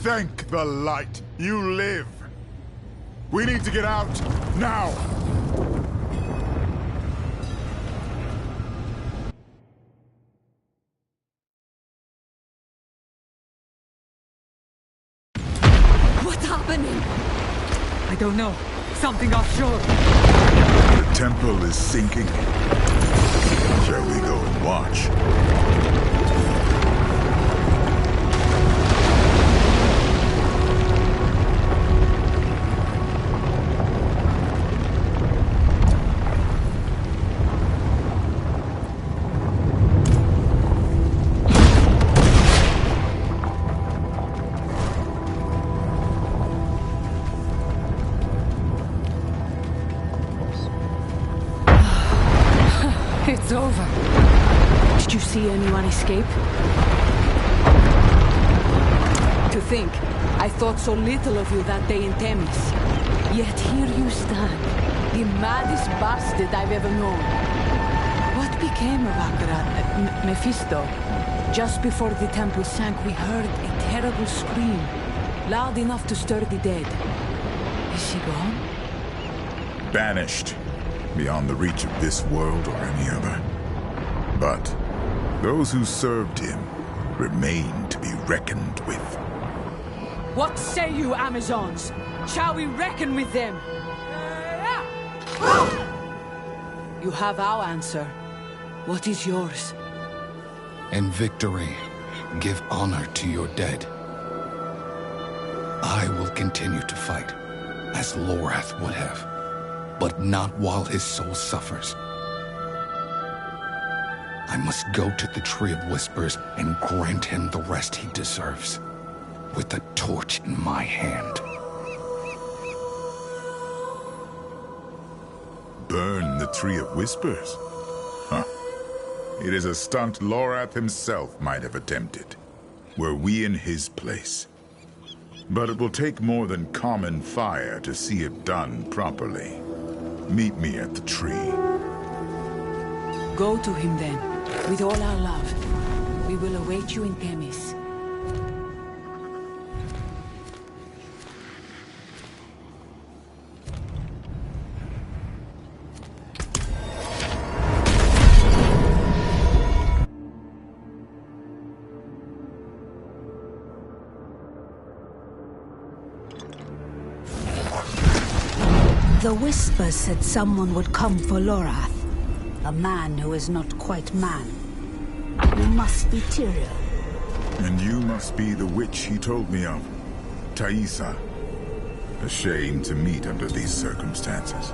Thank the light. You live. We need to get out now. What's happening? I don't know. Something offshore. The temple is sinking. Shall we go and watch? It's over. Did you see anyone escape? To think, I thought so little of you that day in Themis. Yet here you stand, the maddest bastard I've ever known. What became of Akarat, Mephisto? Just before the temple sank, we heard a terrible scream, loud enough to stir the dead. Is he gone? Banished. Beyond the reach of this world or any other. But those who served him remain to be reckoned with. What say you, Amazons? Shall we reckon with them? You have our answer. What is yours? In victory, give honor to your dead. I will continue to fight, as Lorath would have. But not while his soul suffers. I must go to the Tree of Whispers and grant him the rest he deserves. With the torch in my hand. Burn the Tree of Whispers? Huh. It is a stunt Lorath himself might have attempted, were we in his place. But it will take more than common fire to see it done properly. Meet me at the tree. Go to him then, with all our love. We will await you in Themis. The Whisper said someone would come for Lorath. A man who is not quite man. You must be Tyrael. And you must be the witch he told me of. Thaisa. A shame to meet under these circumstances.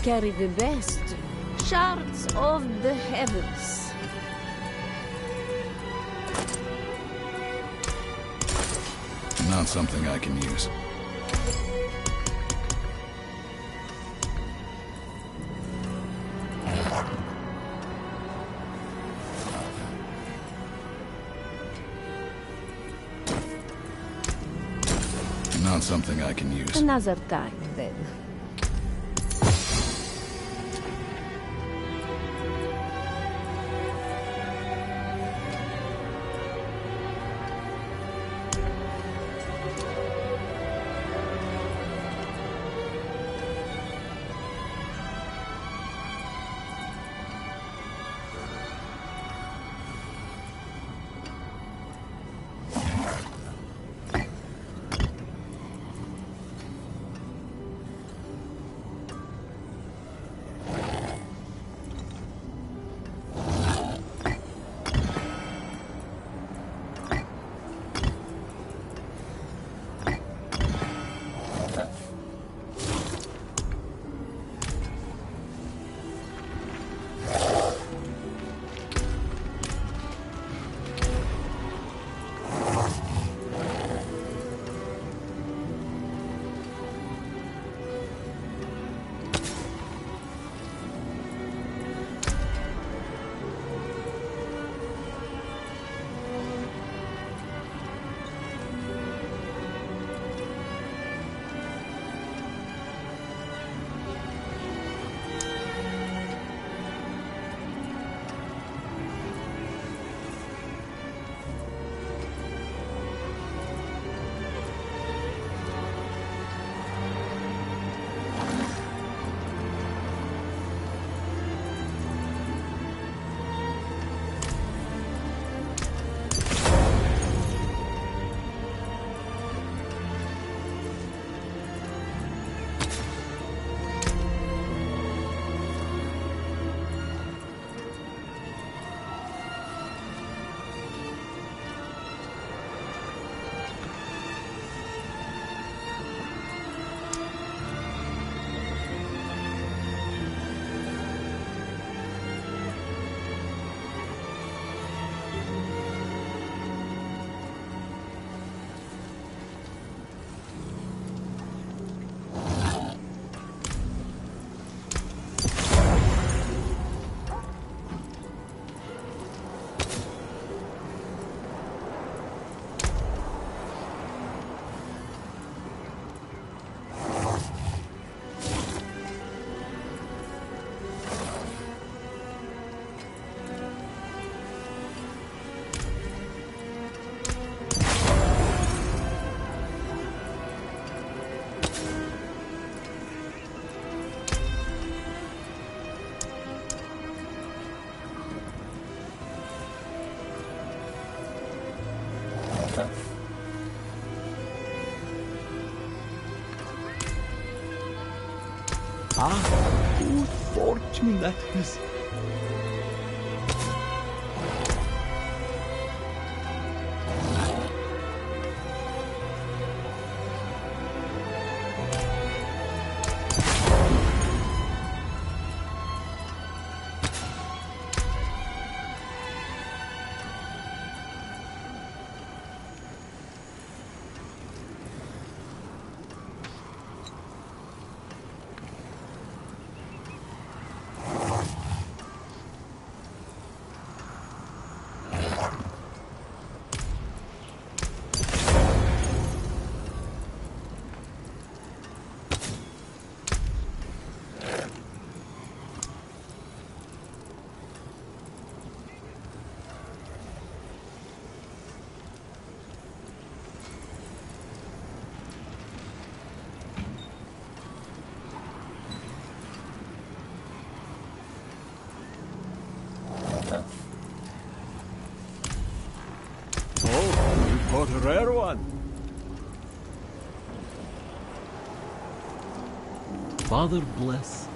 Carry the best shards of the heavens. Not something I can use. Not something I can use. Another time, then. Good fortune that is. Caught a rare one. Father bless.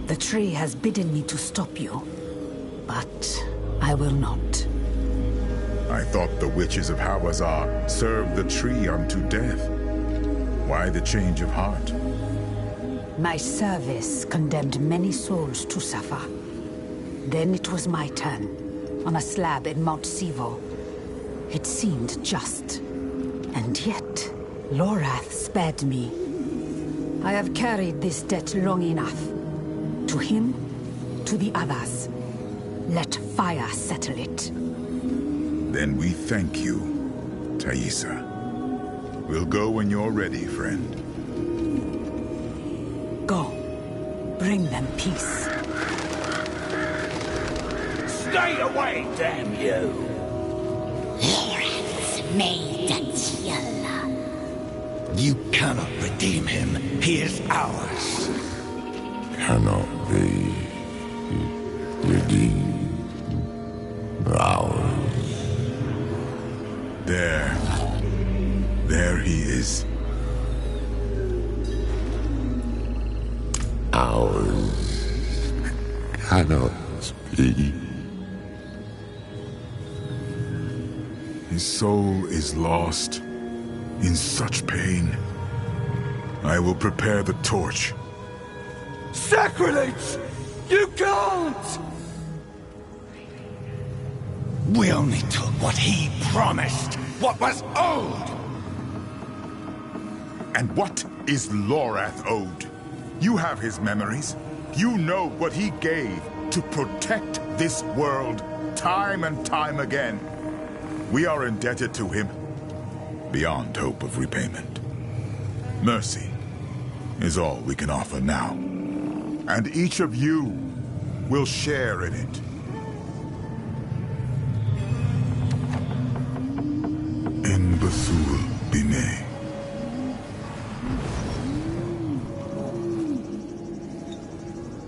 The tree has bidden me to stop you, but I will not. I thought the witches of Hawazar served the tree unto death. Why the change of heart? My service condemned many souls to suffer. Then it was my turn, on a slab in Mount Sivo. It seemed just. And yet, Lorath spared me. I have carried this debt long enough. To him, to the others. Let fire settle it. Then we thank you, Thaisa. We'll go when you're ready, friend. Go. Bring them peace. Stay away, damn you! Lorath's made a You cannot redeem him. He is ours. Cannot be redeemed. Ours. There he is. Ours cannot be. His soul is lost, in such pain. I will prepare the torch. Sacrilege! You can't! We only took what he promised, what was owed! And what is Lorath owed? You have his memories. You know what he gave to protect this world, time and time again. We are indebted to him beyond hope of repayment. Mercy is all we can offer now. And each of you will share in it. In Basul Bine.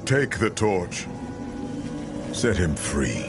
Take the torch. Set him free.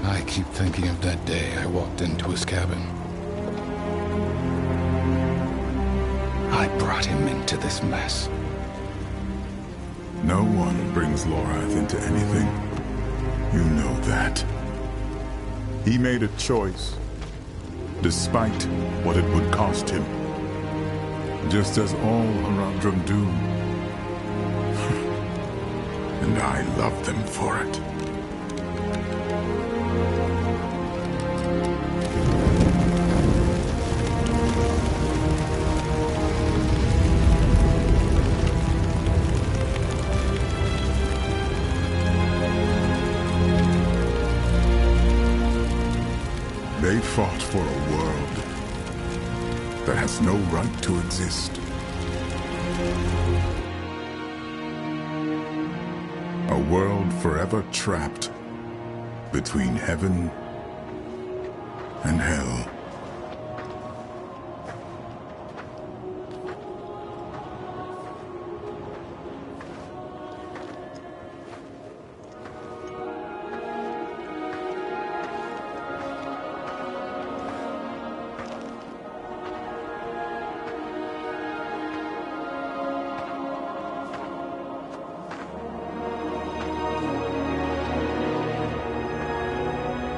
I keep thinking of that day I walked into his cabin. I brought him into this mess. No one brings Lorath into anything. You know that. He made a choice, despite what it would cost him. Just as all Haradrim do. And I love them for it. They fought for a world that has no right to exist. A world forever trapped between heaven and hell.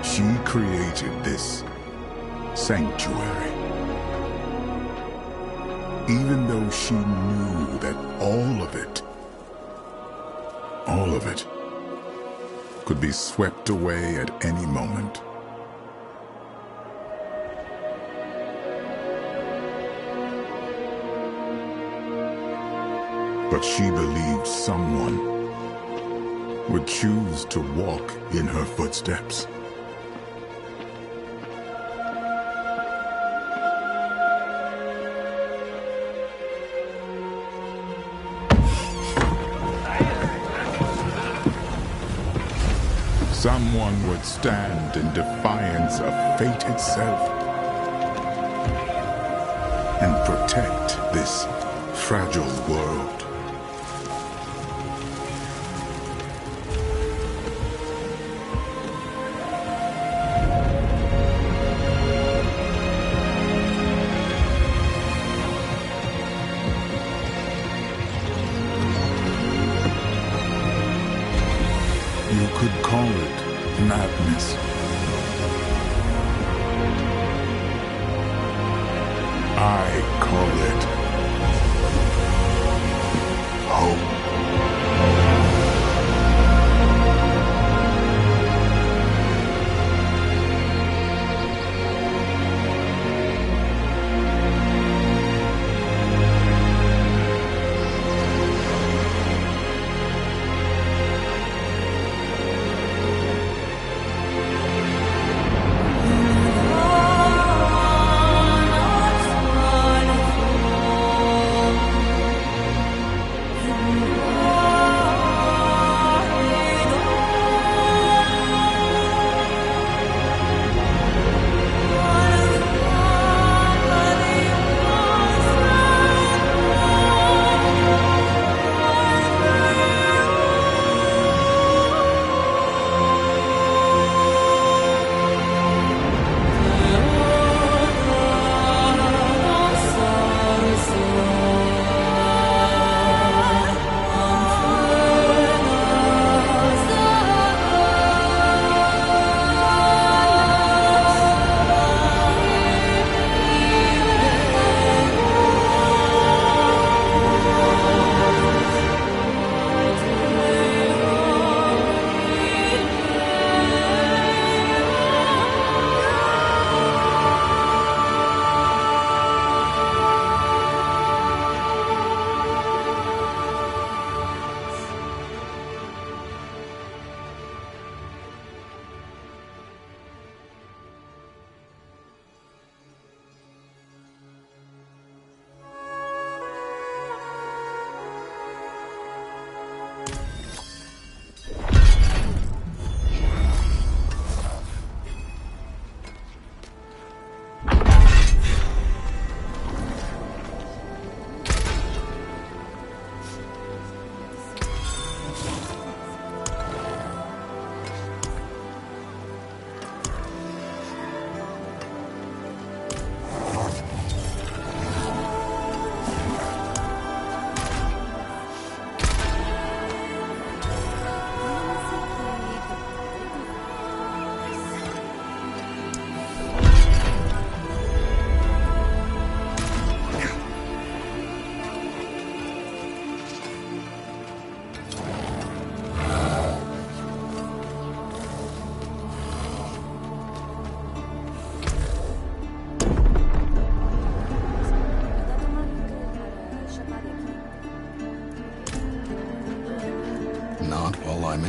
She created this sanctuary. Even though she knew that all of it, could be swept away at any moment. But she believed someone would choose to walk in her footsteps. Someone would stand in defiance of fate itself and protect this fragile world. You could call it madness. I call it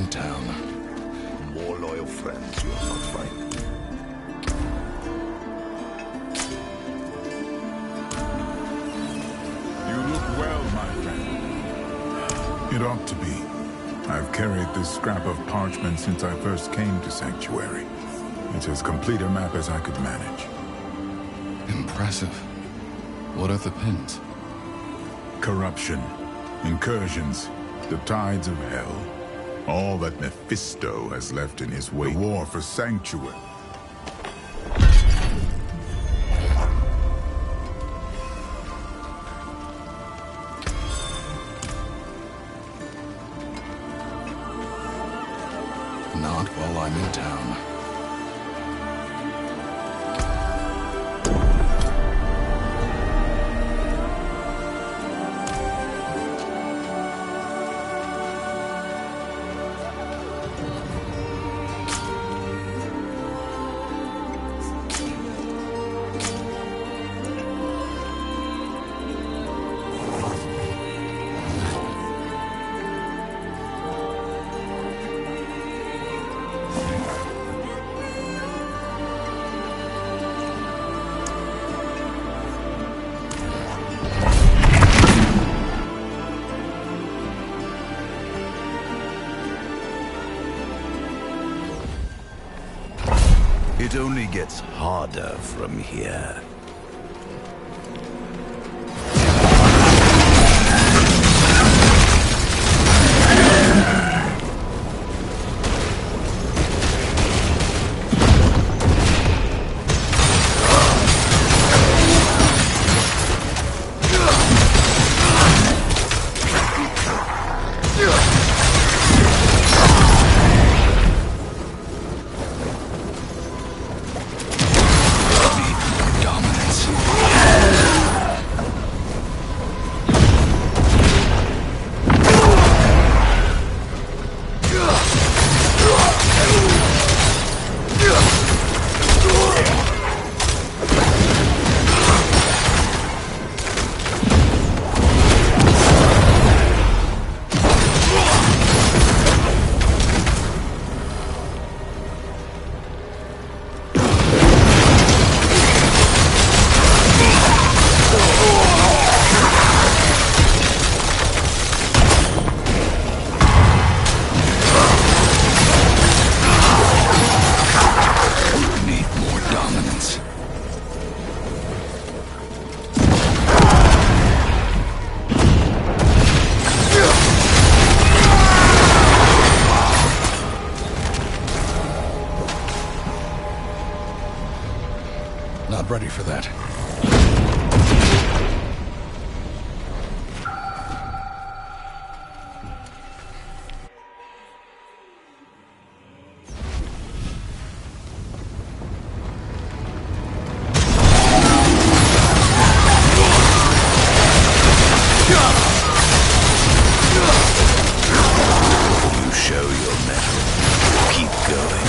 town. More loyal friends you'll not find. You look well, my friend. It ought to be. I've carried this scrap of parchment since I first came to Sanctuary. It's as complete a map as I could manage. Impressive. What are the pins? Corruption, incursions, the tides of hell. All that Mephisto has left in his wake. The war for Sanctuary. Not while I'm in town. It only gets harder from here. Not ready for that. You show your mettle. Keep going.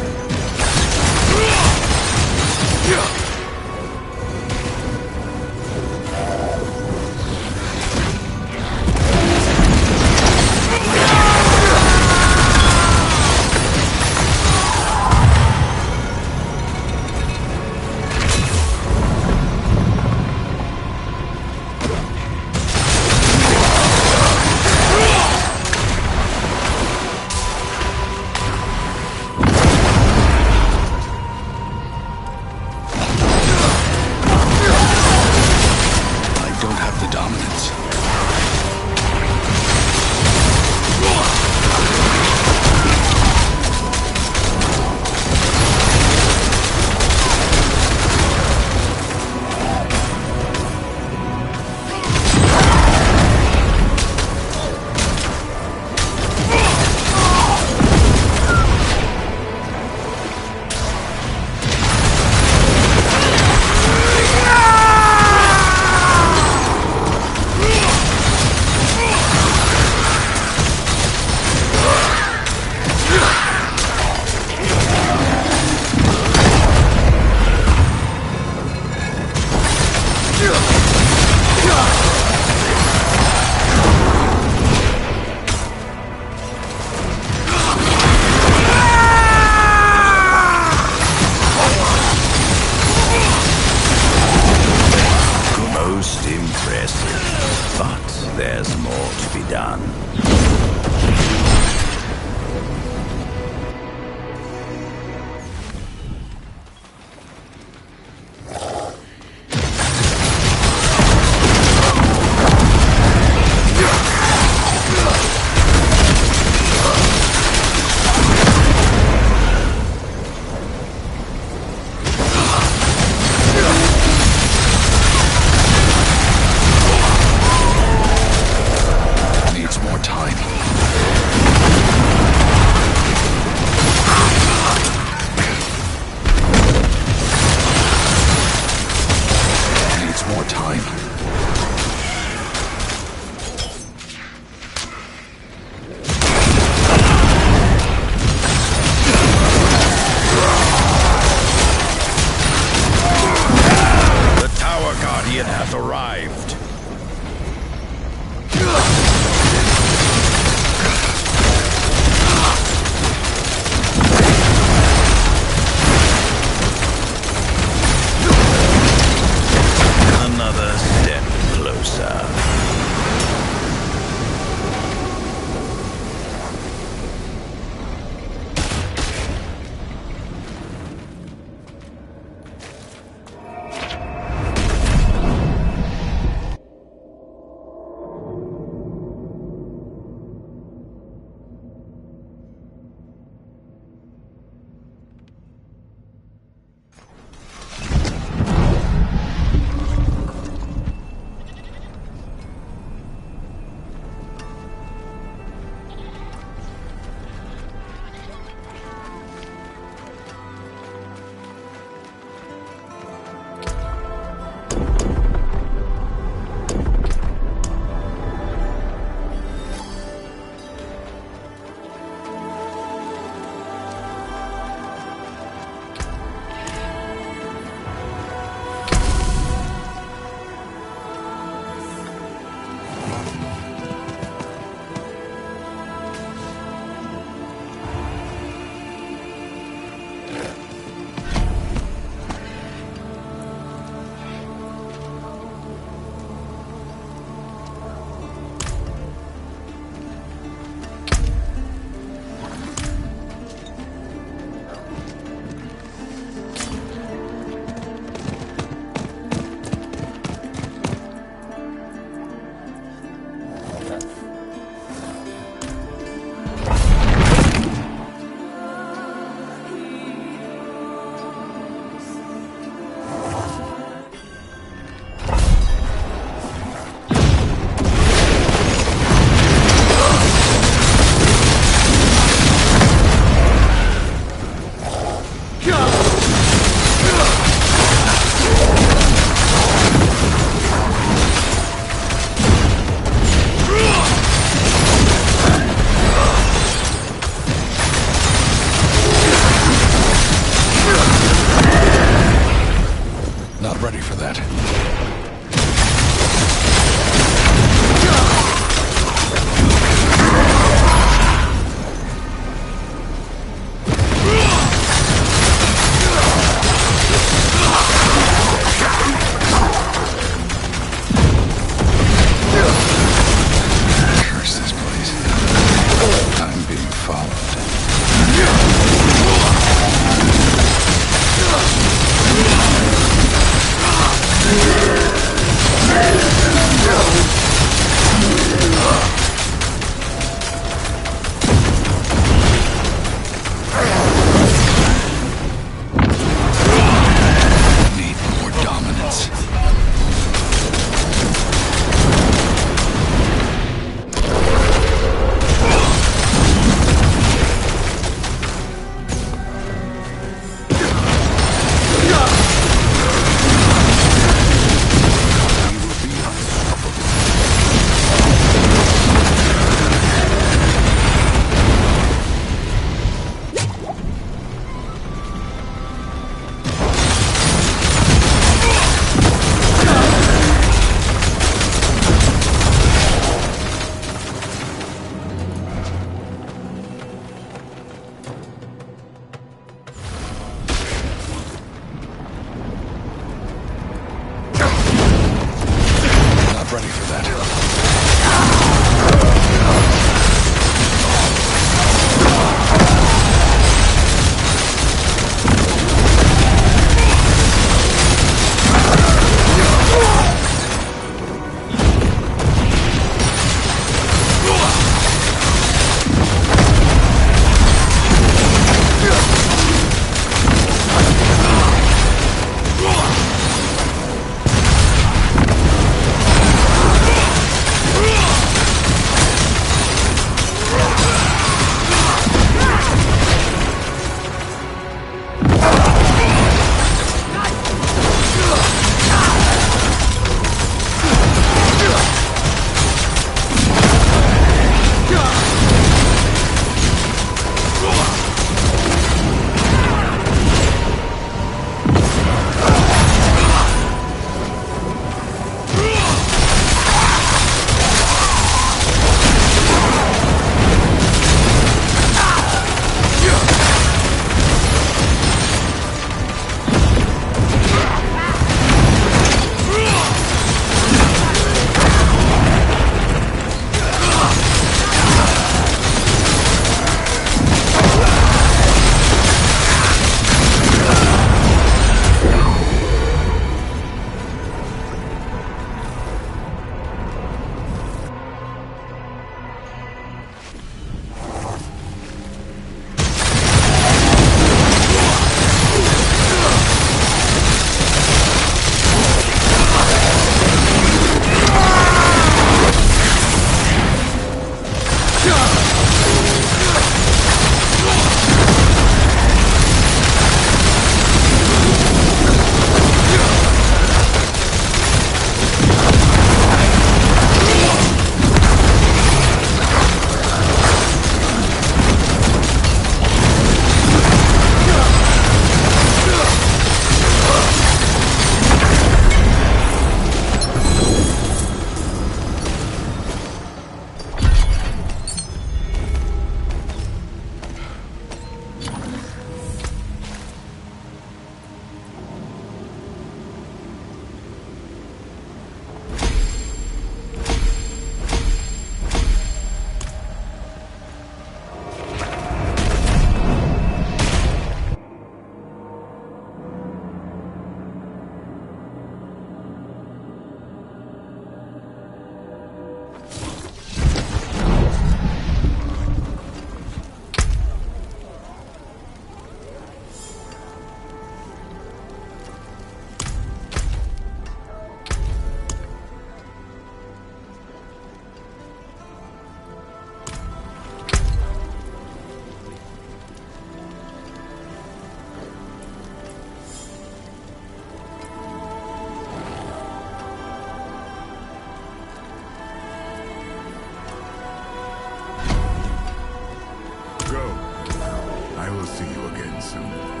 I will see you again soon.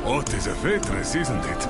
What is a waitress, isn't it?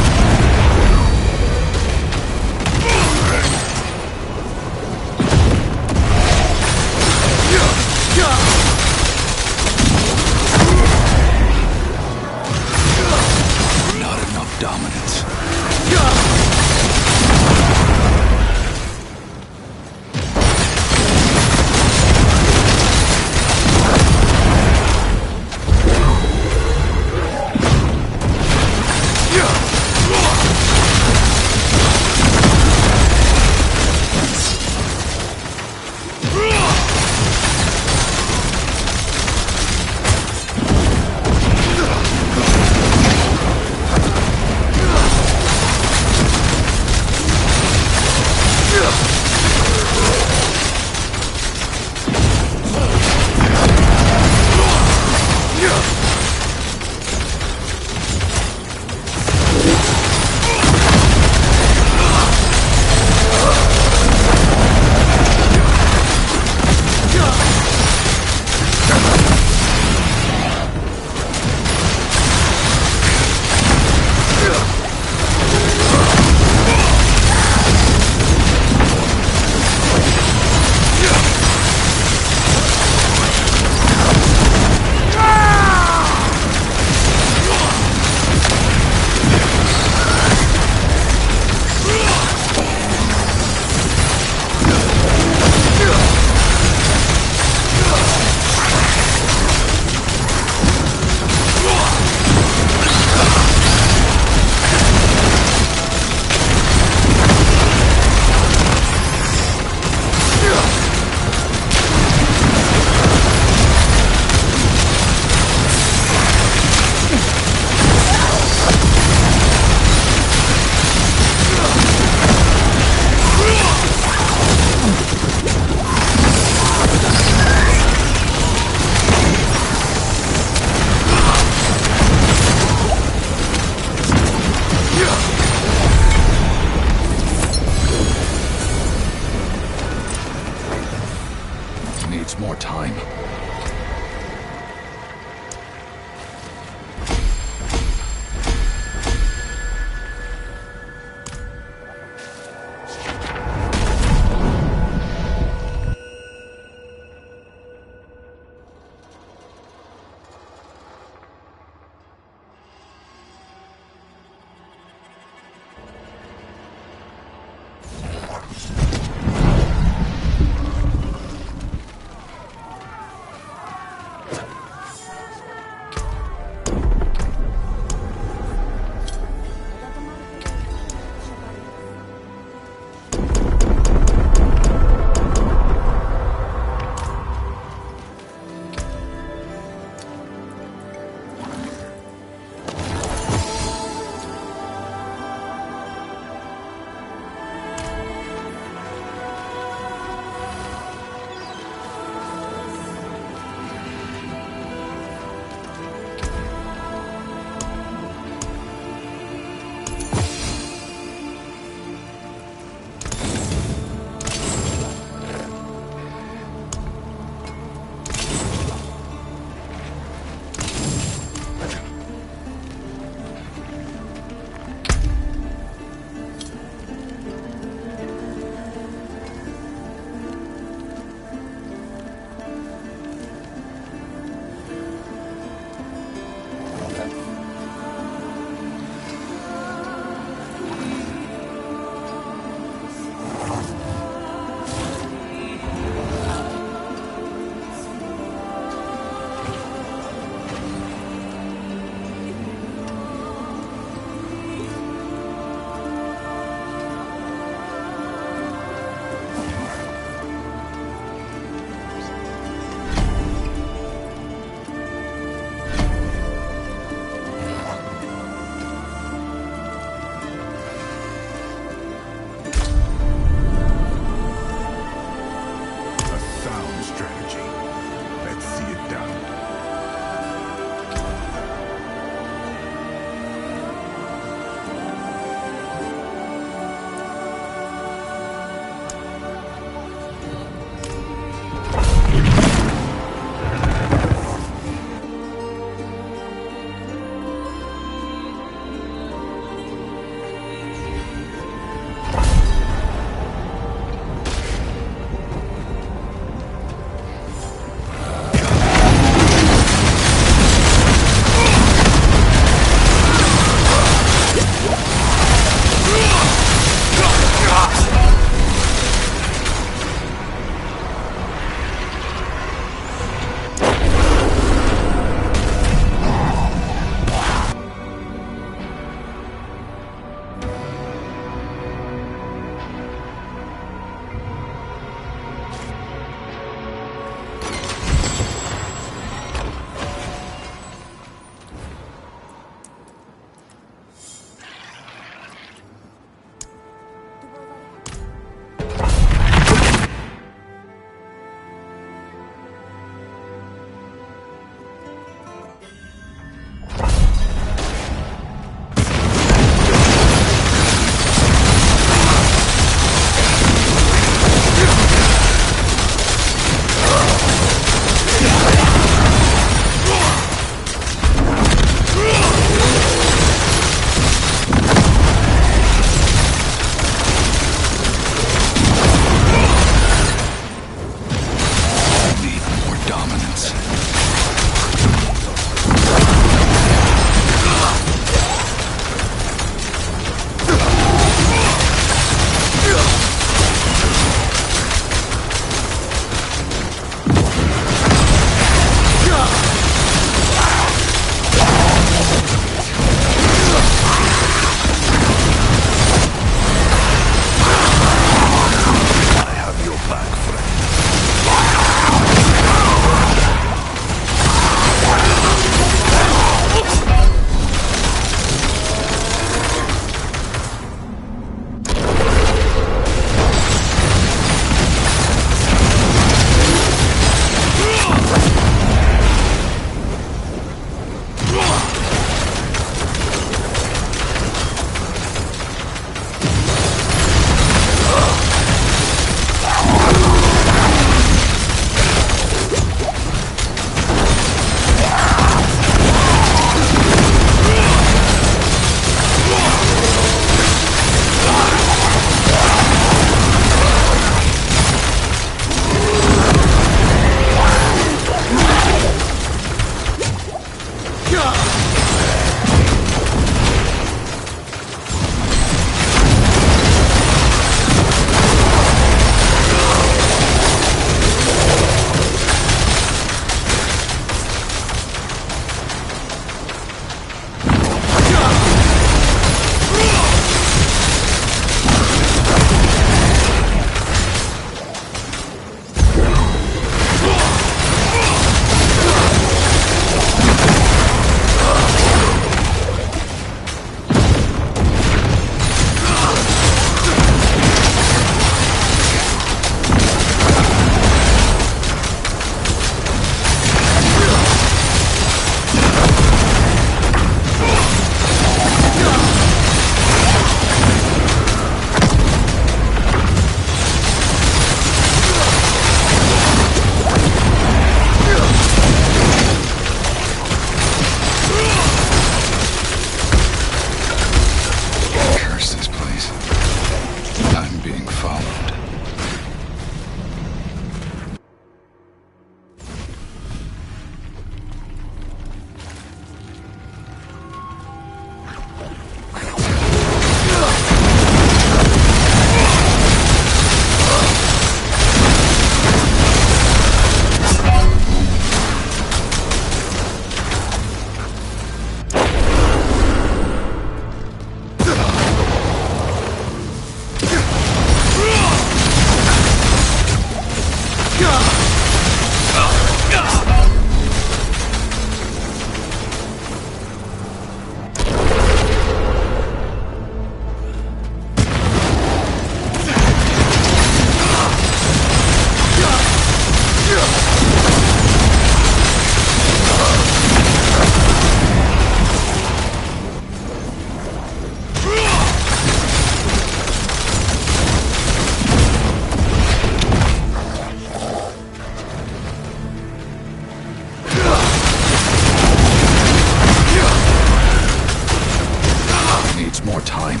time.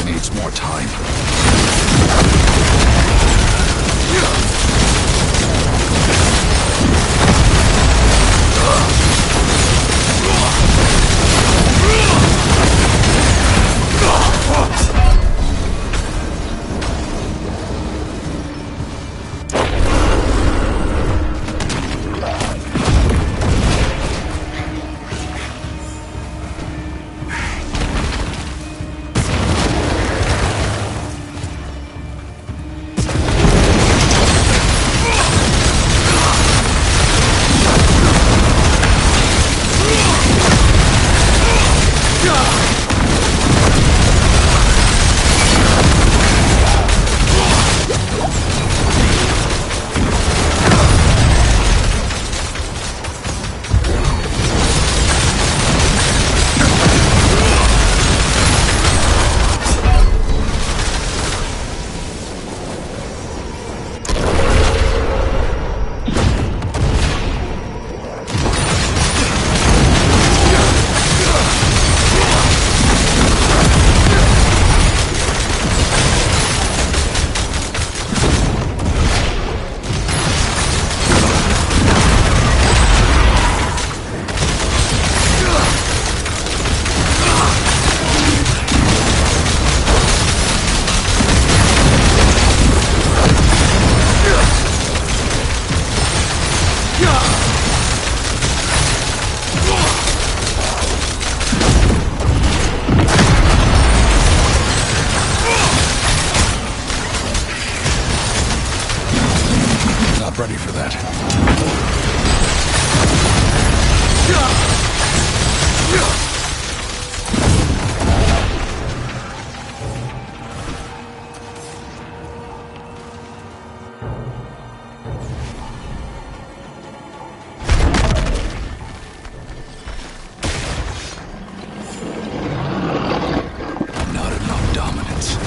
Needs more time. Not ready for that. Not enough dominance.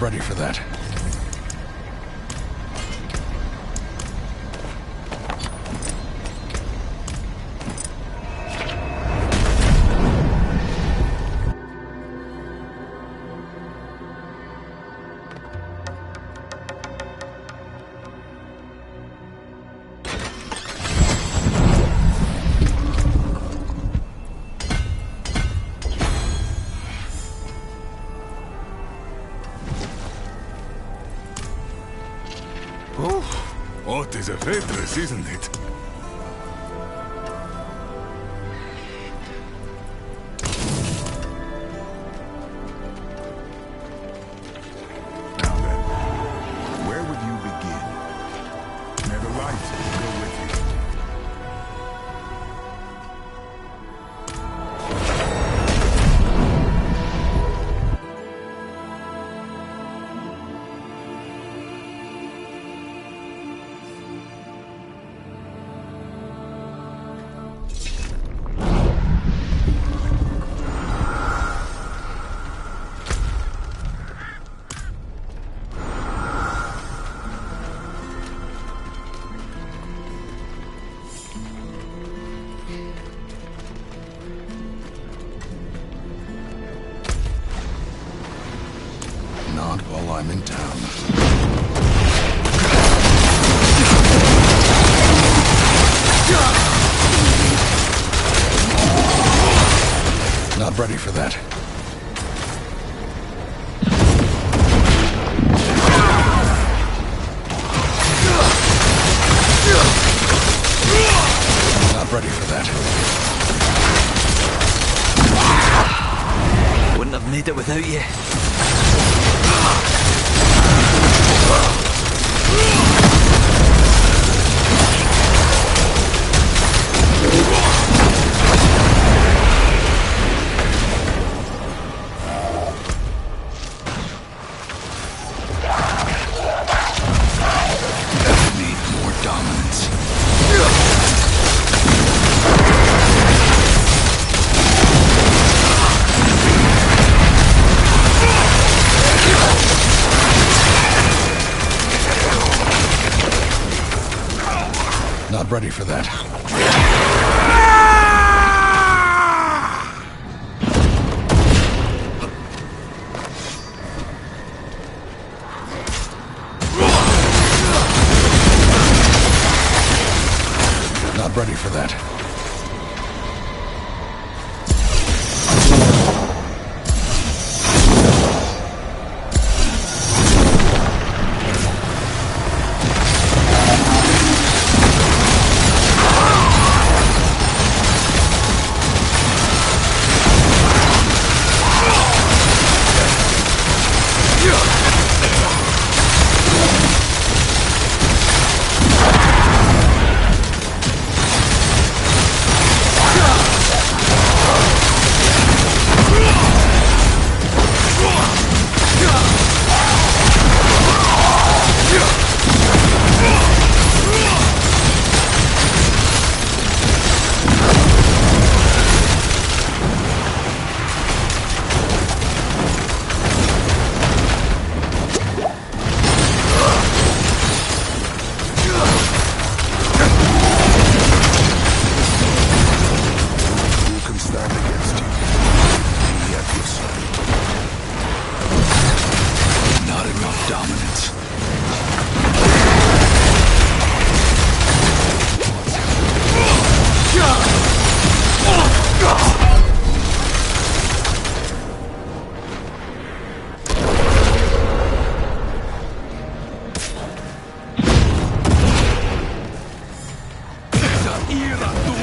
ready for that. What is a Fenris, isn't it? Now then, where would you begin? May the light go with you. Not while I'm in town. Not ready for that. Not ready for that. Wouldn't have made it without you. Need more dominance. Not ready for that. Not ready for that. Ira tu